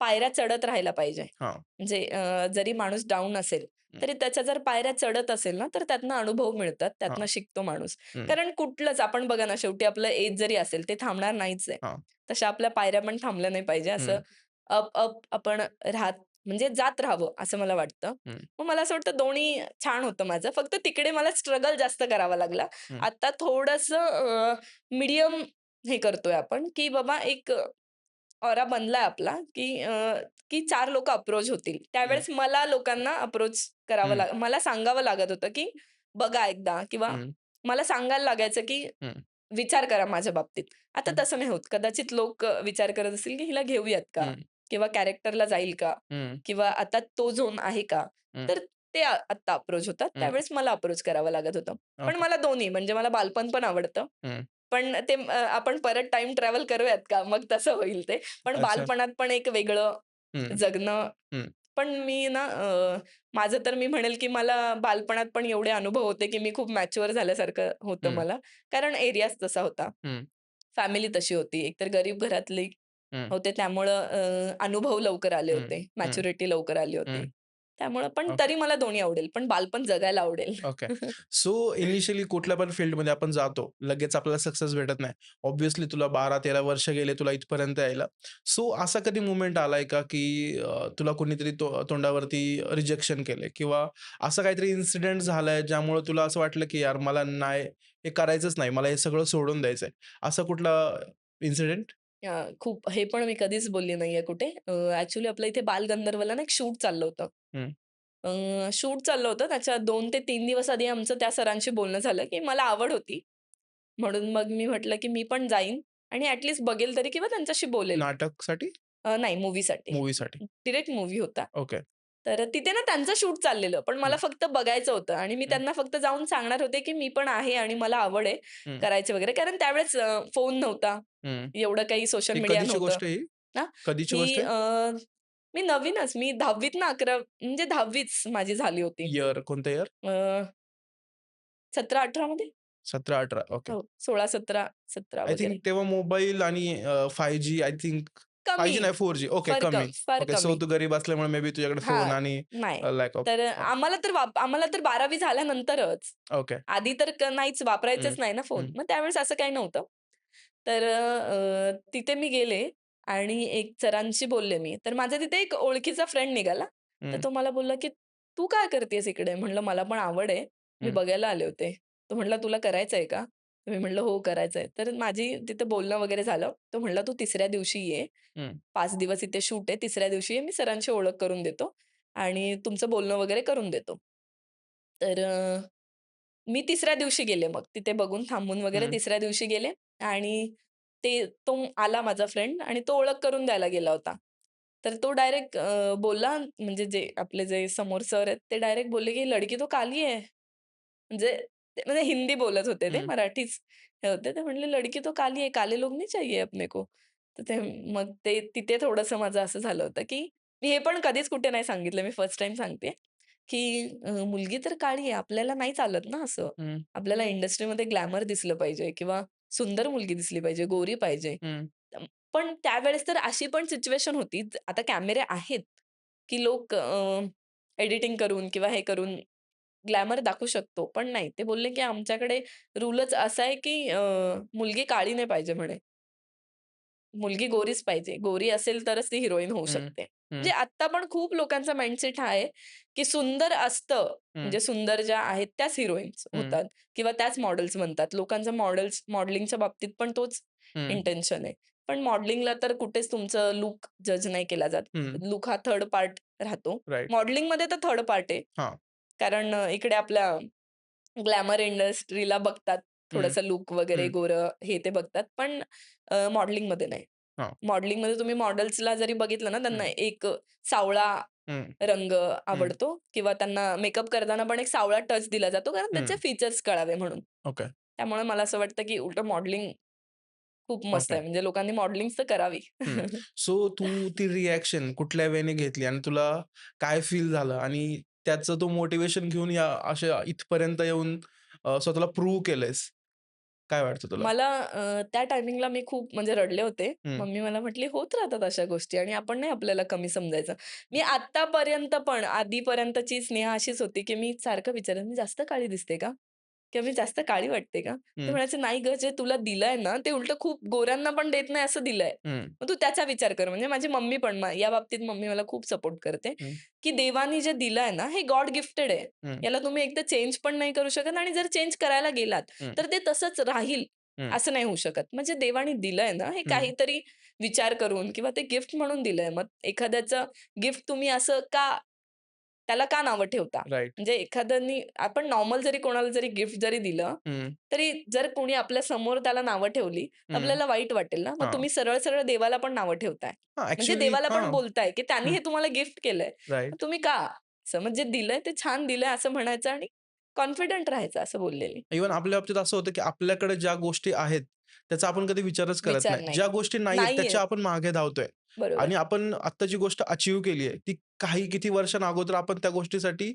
पायऱ्या चढत राहायला पाहिजे. हां. म्हणजे जरी माणूस डाऊन असेल, हं. तरी त्याच्या जर पायऱ्या चढत असेल ना, तर त्यातनं अनुभव मिळतात, त्यातनं हां. शिकतो माणूस. हं. कारण कुठलंच आपण बघा ना, शेवटी आपलं एज जरी असेल, ते थांबणार नाहीच आहे. हां. तशा आपल्या पायऱ्या पण थांबल्या नाही पाहिजे. असं हं, अप आपण म्हणजे जात राहावं, असं मला वाटतं. हं, मग मला असं वाटतं दोन्ही छान होतं माझं. फक्त तिकडे मला स्ट्रगल जास्त करावा लागला. हं, आता थोडंसं मीडियम हे करतोय आपण, की बाबा एक ऑरा बनलाय आपला, की 4 लोकं अप्रोच होतील. हं, त्यावेळेस मला लोकांना अप्रोच करावं हं, मला सांगावं लागत होतं, की बघा एकदा किंवा हं, मला सांगायला लागायचं, की हं, विचार करा माझ्या बाबतीत. आता हं, तसं नाही होत. कदाचित लोक विचार करत असतील, की हिला घेऊयात का? हं, किंवा कॅरेक्टरला जाईल का? हं, किंवा आता तो झोन आहे का? हं, तर ते आत्ता अप्रोच होतात. हं. त्यावेळेस मला अप्रोच करावं लागत होतं. पण ओके. मला दोन्ही म्हणजे मला बालपण पण आवडतं. हं. पण ते आपण परत टाईम ट्रॅव्हल करूयात का? मग तसं होईल ते. पण अच्छा. बालपणात पण एक वेगळं हं, जगणं हं, पण मी ना माझं तर मी म्हणेल, की मला बालपणात पण एवढे अनुभव होते, की मी खूप मॅच्युअर झाल्यासारखं होतं हं, मला. कारण एरियाच तसा होता. हं, फॅमिली तशी होती. एकतर गरीब घरातली हं, होते. त्यामुळं अनुभव लवकर आले हं, होते, हं, मॅच्युरिटी लवकर आली होती. हं. त्यामुळं पण ओके. तरी मला दोन्ही आवडेल, पण बालपण जगायला आवडेल. ओके. सो इनिशियली कुठल्या पण फील्डमध्ये आपण जातो. लगेच आपल्याला सक्सेस भेटत नाही. ऑब्व्हियसली तुला 12-13 वर्ष गेले तुला इथपर्यंत यायला. सो असा कधी मोमेंट आलाय का, की तुला कोणीतरी तोंडावरती रिजेक्शन केलंय किंवा असं काहीतरी इन्सिडेंट झालाय ज्यामुळे तुला असं वाटलं, की यार मला नाही हे करायचंच नाही. मला हे सगळं सोडून द्यायचंय. असा कुठला इन्सिडेंट? खूप हे पण मी कधीच बोलली नाहीये कुठे. ॲक्चुअली आपल्या इथे बालगंधर्वला ना एक शूट चाललं होतं. हं, शूट चाललं होतं. त्याच्या 2 ते 3 दिवस आधी आमचं त्या सरांशी बोलणं झालं, की मला आवड होती. म्हणून मग मी म्हटलं, की मी पण जाईन आणि बघेल तरी किंवा त्यांच्याशी बोलेल. नाटकसाठी? नाही मूव्हीसाठी. मूव्हीसाठी. डायरेक्ट मूव्ही होता. ओके. तर तिथे ना त्यांचं शूट चाललेलं, पण मला हं, फक्त बघायचं होतं आणि मी हं, त्यांना फक्त जाऊन सांगणार होते, की मी पण आहे आणि मला आवड आहे हं, करायची वगैरे. कारण त्यावेळेस फोन नव्हता. हं. एवढं काही सोशल ही मीडिया कधीची नव्हतं. गोष्ट आहे ही? ना, कधीची मी गोष्ट आहे? मी नवीनच मी 10वीत ना 11 म्हणजे 10वीच माझी झाली होती. इयर कोणतं इयर? अ, 17-18 मध्ये? 17-18 ओके. हो, 16-17, 17 आय वगैरे. थिंक तेव्हा मोबाईल आणि 5G आय थिंक कमी, 5G नाही 4G ओके कमी. फार ओके सो कमी. तू गरीब असल्यामुळे मे बी तुझ्याकडे फोन हां, आणि नाही. लॅक ऑफ तर हां. आम्हाला तर 12वी झाल्यानंतरच. ओके. आधी तर नाहीच हं, वापरायचेच नाही ना फोन. हं, मग त्यावेळेस असं काही नव्हतं. तर तिथे मी गेले आणि एक सरांशी बोलले मी. तर माझा तिथे एक ओळखीचा फ्रेंड निघाला. तर हं, तो मला बोलला, की "तू काय करतेयस इकडे?" म्हटलं, "मला पण आवड आहे. मी हं, बघायला आले होते." तो म्हटला, "तुला करायचंय का?" तर मी म्हटलं, "हो, करायचंय." तर माझी तिथे बोलणं वगैरे झालं. तो म्हटला, "तू तिसऱ्या दिवशी ये. हं, 5 दिवस इथे शूट आहे. तिसऱ्या दिवशी ये. मी सरांची ओळख करून देतो आणि तुमचं बोलणं वगैरे करून देतो." तर मी तिसऱ्या दिवशी गेले मग. तिथे बघून थांबून वगैरे हं, तिसऱ्या दिवशी गेले आणि तो आला माझा फ्रेंड आणि तो ओळख करून द्यायला गेला होता. तर तो डायरेक्ट बोलला म्हणजे जे आपले जे समोर सर आहेत ते डायरेक्ट बोलले, की "लडकी तो काली है." म्हणजे म्हणजे हिंदी बोलत होते ते, हं, मराठीच हे होते. ते म्हणले, "लडकी तो काली है, काले लोग नहीं चाहिए अपने को." तर ते मग ते तिथे थोडंसं माझं असं झालं होतं, की मी हे पण कधीच कुठे नाही सांगितलं. मी फर्स्ट टाईम सांगतेय, की मुलगी तर काळी आहे, आपल्याला नाही चालत ना असं. हं, आपल्याला इंडस्ट्रीमध्ये ग्लॅमर दिसलं पाहिजे किंवा सुंदर मुलगी दिसली पाहिजे, गोरी पाहिजे. हं. पण त्यावेळेस तर अशी पण सिच्युएशन होती, आता कॅमेरे आहेत, की लोक एडिटिंग करून किंवा हे करून ग्लॅमर दाखवू शकतो. पण नाही, ते बोलले, की आमच्याकडे रूलच असा आहे, की मुलगी काळी नाही पाहिजे म्हणे. मुलगी गोरीच पाहिजे. गोरी असेल तरच ती हिरोईन होऊ हं, शकते. म्हणजे हं, आत्ता पण खूप लोकांचा माइंडसेट हा आहे, की सुंदर असतं, हं, म्हणजे सुंदर ज्या आहेत त्याच हिरोईन्स हं, होतात किंवा त्याच मॉडेल्स बनतात. लोकांचा मॉडेलिंगच्या बाबतीत पण तोच हं. इंटेन्शन आहे. पण मॉडेलिंगला तर कुठेच तुमचं लूक जज नाही केला जात. हं. लूक हा थर्ड पार्ट राहतो. राइट. मॉडेलिंगमध्ये तर थर्ड पार्ट आहे. हां. कारण इकडे आपल्या ग्लॅमर इंडस्ट्रीला बघतात. हं, थोडंसं लूक वगैरे हं. गोरं हे ते बघतात. पण मॉडेलिंगमध्ये नाही. हां. मॉडेलिंगमध्ये तुम्ही मॉडेल्सला जरी बघितलं ना, त्यांना हं, एक सावळा हं, रंग हं, आवडतो किंवा त्यांना मेकअप करताना पण एक सावळा टच दिला जातो, कारण त्याचे हं. फीचर्स कळावे म्हणून. ओके, त्यामुळे मला असं वाटतं, की उलटं मॉडेलिंग खूप मस्त ओके. आहे. म्हणजे लोकांनी मॉडेलिंग तर करावी. हं. सो तू ती रिएक्शन कुठल्या वेळेने घेतली आणि तुला काय फील झालं आणि त्याचं तू मोटिव्हेशन घेऊन या अशा इथपर्यंत येऊन स्वतःला प्रूव्ह केलंयस? काय वाटतं तुला? मला त्या टायमिंगला मी खूप म्हणजे रडले होते. हं, मम्मी मला म्हटली, "होत राहतात अशा गोष्टी आणि आपण नाही आपल्याला कमी समजायचं." मी आत्तापर्यंत पण आधीपर्यंतची स्नेहा अशीच होती, की मी सारखं विचारायचे, "मी जास्त काळी दिसते का? किंवा मी जास्त काळी वाटते का?" ते हं, म्हणायचे, "नाही गं, जे तुला दिलंय ना, ते उलटं खूप गोऱ्यांना पण देत नाही असं दिलंय. हं, मग तू त्याचा विचार कर." म्हणजे माझी मम्मी पण या बाबतीत मम्मी मला खूप सपोर्ट करते, हं, की देवानी जे दिलंय ना, हे गॉड गिफ्टेड आहे. हं, याला तुम्ही एकतर चेंज पण नाही करू शकत आणि जर चेंज करायला गेलात, हं, तर ते तसंच राहील. हं, असं नाही होऊ शकत. म्हणजे देवाने दिलंय ना, हे हं. काहीतरी विचार करून किंवा ते गिफ्ट म्हणून दिलंय. मग एखाद्याचं गिफ्ट तुम्ही असं का त्याला का नावं ठेवता? राइट. म्हणजे एखाद्यानी आपण नॉर्मल जरी कोणाला जरी गिफ्ट जरी दिलं, हं, तरी जर कोणी आपल्या समोर त्याला नावं ठेवली, तर हं. आपल्याला वाईट वाटेल ना. मग हां. तुम्ही सरळ-सरळ देवाला पण नावं ठेवताय. हां, म्हणजे ॲक्चुअली देवाला पण हां. बोलताय, की त्यांनी हं, हे तुम्हाला गिफ्ट केलंय. मग राइट. तुम्ही का? असं म्हणजे दिलंय ते छान दिलंय असं म्हणायचं आणि कॉन्फिडंट राहायचं असं बोललेली. इव्हन आपल्या बाबतीत असं होतं, की आपल्याकडे ज्या गोष्टी आहेत, त्याचा आपण कधी विचारच करत विचार नाही. नाही. ज्या गोष्टी नाहीयेत नाहीये. त्याच्या आपण मागे धावतोय. बरोबर. आणि आपण आत्ता जी गोष्ट अचीव्ह केली आहे, ती किती वर्षांअगोदर आपण त्या गोष्टीसाठी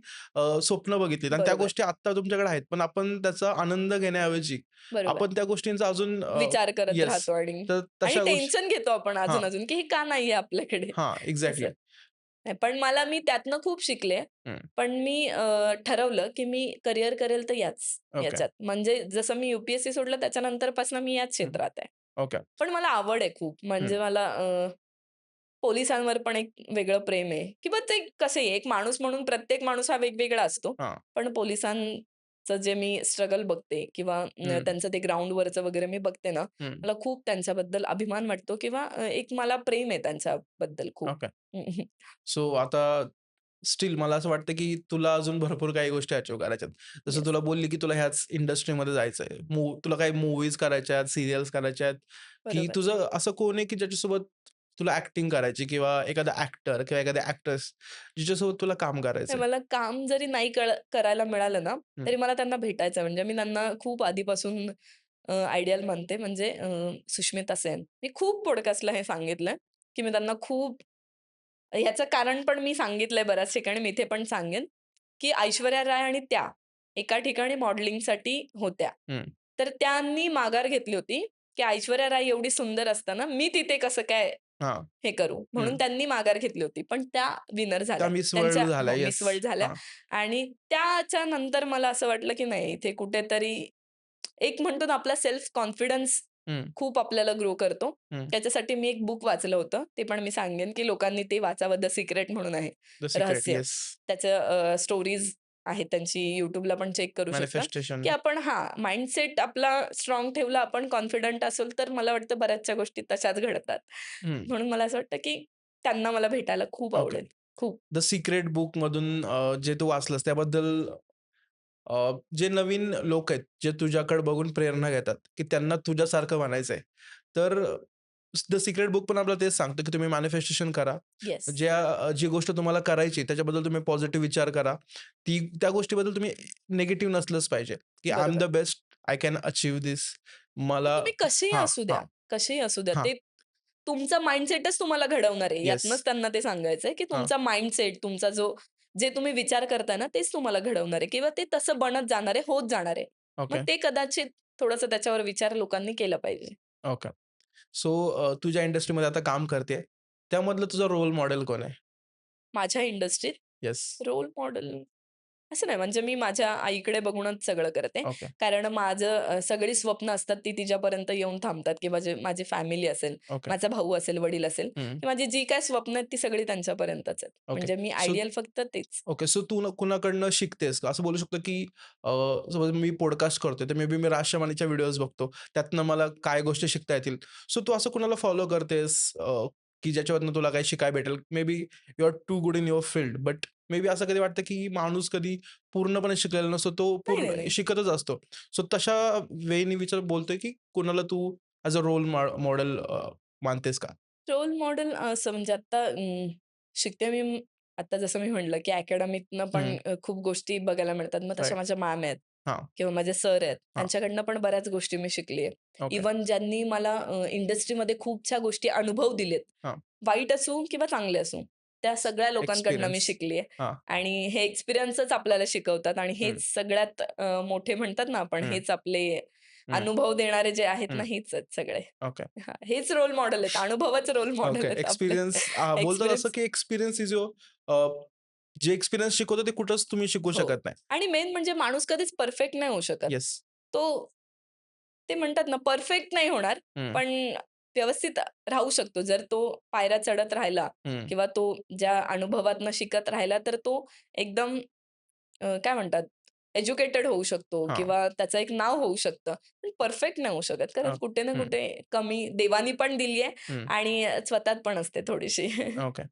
स्वप्न बघितलीत आणि त्या बरोबर. गोष्टी आत्ता तुमच्याकडे आहेत. पण आपण त्याचा आनंद घेण्याऐवजी बरोबर. आपण त्या गोष्टींचा अजून विचार करत येस. राहतो आणि तर आणि तशा गोष्टी टेन्शन घेतो आपण हां, अजून-अजून, की हे का नाहीये आपल्याकडे? हां. असं. एक्झॅक्टली. नाही, पण मी त्यातनं खूप शिकले. हं. पण मी ठरवलं, की मी करियर करेल तर ओके. याच्यात. म्हणजे जसं मी सोडलं त्याच्यानंतरपासून मी याच हं. क्षेत्रात आहे. ओके. पण मला आवड आहे खूप. हं. म्हणजे मला पोलिसांवर पण एक वेगळं प्रेम आहे किंवा ते कसंही आहे, एक माणूस म्हणून प्रत्येक माणूस हा वेगवेगळा असतो. हां. पण पोलिसांचं जे मी स्ट्रगल बघते किंवा हं. त्यांचं ते ग्राउंडवरचं वगैरे मी बघते ना, हं. मला खूप त्यांच्याबद्दल अभिमान वाटतो किंवा एक मला प्रेम आहे त्यांच्याबद्दल खूप. ओके. हं, हं. सो आता स्टिल मला असं वाटतं, की तुला अजून भरपूर काही गोष्टी अचीव्ह करायच्यात. जसं येस. तुला बोलली, की तुला ह्याच इंडस्ट्रीमध्ये जायचंय. तुला काही मूव्हीज करायच्या आहेत, सीरियल्स करायच्या आहेत, की बरोबर. तुझं असं कोण आहे, की ज्याच्यासोबत तुला ॲक्टिंग करायची किंवा एखादा ॲक्टर किंवा एखादा ॲक्ट्रेस जिच्यासोबत तुला काम नाही, करायचंय? मला काम जरी नाही करायला मिळालं ना, हं. तरी मला त्यांना भेटायचं आहे. म्हणजे मी त्यांना खूप आधीपासून आयडियल मानते. म्हणजे सुष्मिता सेन. मी खूप पॉडकास्टला हे सांगितलंय, की मी त्यांना खूप ह्याचं कारण पण मी सांगितलंय बऱ्याच ठिकाणी. मी इथे पण सांगेन, की ऐश्वर्या राय आणि त्या एका ठिकाणी मॉडेलिंगसाठी होत्या. हं. तर त्यांनी माघार घेतली होती, की ऐश्वर्या राय एवढी सुंदर असताना मी तिथे कसं काय हां. हे करू? म्हणून हं. त्यांनी माघार घेतली होती. पण त्या विनर त्या झाल्या. मिस त्यांच्या वर्ल्ड झाल्या. हो, येस. मिस वर्ल्ड झाल्या हां. आणि त्याच्यानंतर मला असं वाटलं, की नाही इथे कुठेतरी एक म्हणतो ना आपला सेल्फ कॉन्फिडन्स हं. खूप आपल्याला ग्रो करतो. हं. त्याच्यासाठी मी एक बुक वाचलं होतं. ते पण मी सांगेन, की लोकांनी ते वाचावं. द सिक्रेट म्हणून आहे. The secret. रहस्य. येस. त्याचं स्टोरीज आहेत त्यांची YouTubeला पण चेक करू शकता, मॅनिफेस्टेशन. की आपण माइंडसेट आपला स्ट्राँग ठेवला, आपण कॉन्फिडंट असेल, तर मला वाटतं बऱ्याचशा गोष्टी तशाच घडतात. हं. म्हणून मला असं वाटतं, की त्यांना मला भेटायला खूप ओके. आवडेल. खूप. द सिक्रेट बुकमधून जे तू वाचलंस त्याबद्दल जे नवीन लोक आहेत, जे तुझ्याकडे बघून प्रेरणा घेतात, की त्यांना तुझ्यासारखं बनायचंय. तर द सिक्रेट बुक पण आपल्याला तेच सांगतं, की तुम्ही मॅनिफेस्टेशन करा. येस. जी गोष्ट तुम्हाला करायची त्याच्याबद्दल तुम्ही पॉझिटिव्ह विचार करा. त्या गोष्टीबद्दल तुम्ही निगेटिव्ह नसलंच पाहिजे, की आय एम द बरोबर. Best, I can achieve this. मग मला तुम्ही कसेही हां, असू हां, द्या, कसेही असू द्या. हां. ते तुमचा माइंडसेटच तुम्हाला घडवणार आहे. येस. यातनंच त्यांना ते सांगायचंय, की हां. तुमचा माइंडसेट, तुमचा जे तुम्ही विचार करताय ना, तेच तुम्हाला घडवणार आहे किंवा ते तसं बनत जाणार आहे, होत जाणार आहे. मग ओके, ते कदाचित थोडंसं त्याच्यावर विचार लोकांनी केला पाहिजे. ओके. सो तू ज्या इंडस्ट्रीमध्ये आता काम करतेय, त्यामधलं तुझा रोल मॉडेल कोण आहे? माझ्या इंडस्ट्रीत येस. रोल मॉडेल असं नाही, म्हणजे मी माझ्या आईकडे बघूनच सगळं करते. ओके, कारण माझं सगळी स्वप्न असतात ती तिच्यापर्यंत येऊन थांबतात किंवा जे माझी फॅमिली असेल, ओके. माझा भाऊ असेल, वडील असेल, हं. की माझी जी काही स्वप्न आहेत ती सगळी त्यांच्यापर्यंतच आहेत. ओके. म्हणजे मी सो आयडियल फक्त तेच. ओके. सो तू कुणाकडनं शिकतेस का? असं बोलू शकतो, की सपोज मी पॉडकास्ट करतोय, तर may be me Raj शमानीच्या videos बघतो. त्यातनं मला काय गोष्टी शिकता येतील. सो तू असं कुणाला फॉलो करतेस की ज्याच्यावरनं तुला काही शिकायला भेटेल? Maybe you are too good in your field, but maybe असं कधी वाटतं, की माणूस कधी पूर्णपणे शिकलेला नसतो. तो नाही, नाही, पूर्ण नाही. शिकतच असतो. सो तशा वेनी बोलतोय, की कुणाला तू ॲज अ रोल मॉडेल मानतेस का? रोल मॉडेल असं म्हणजे आता शिकते मी आता जसं मी म्हटलं, की अकॅडमीतनं पण हं. खूप गोष्टी बघायला मिळतात. मग तशा राइट. माझ्या मॅम आहेत हां, किंवा माझे सर आहेत. हां. त्यांच्याकडनं पण बऱ्याच गोष्टी मी शिकली आहे. ओके. इव्हन ज्यांनी मला इंडस्ट्रीमध्ये खूपशा गोष्टी अनुभव दिलेत. हां. वाईट असू किंवा चांगले असू, त्या सगळ्या लोकांकडनं मी एक्सपिरियन्स. शिकली आहे. हां. आणि हे एक्सपिरियन्सच आपल्याला शिकवतात आणि हं, हेच सगळ्यात मोठे म्हणतात ना आपण, हं, हेच आपले हं, अनुभव देणारे जे आहेत ना, हं. हेच आहेत सगळे. ओके. हां, हेच रोल मॉडेल आहेत. अनुभवच रोल मॉडेल ओके. आहेत आपले. एक्सपिरियन्स बोलतात असं एक्सपिरियन्स की एक्सपिरियन्स इज युअर जे एक्सपिरियन्स शिकवतो ते कुठंच तुम्ही शिकवू हो. शकत नाही. आणि मेन म्हणजे माणूस कधीच परफेक्ट नाही होऊ शकत. येस. तो ते म्हणतात ना, परफेक्ट नाही होणार, हं, पण व्यवस्थित राहू शकतो. जर तो पायऱ्या चढत राहिला हं. किंवा तो ज्या अनुभवातनं शिकत राहिला, तर तो एकदम काय म्हणतात एज्युकेटेड होऊ शकतो हां. किंवा त्याचं एक नाव होऊ शकतं. पण परफेक्ट नाही होऊ शकत. कारण हं, कुठे ना हं, कुठे कमी देवानी पण दिली आहे हं. आणि स्वतःत पण असते थोडीशी. ओके.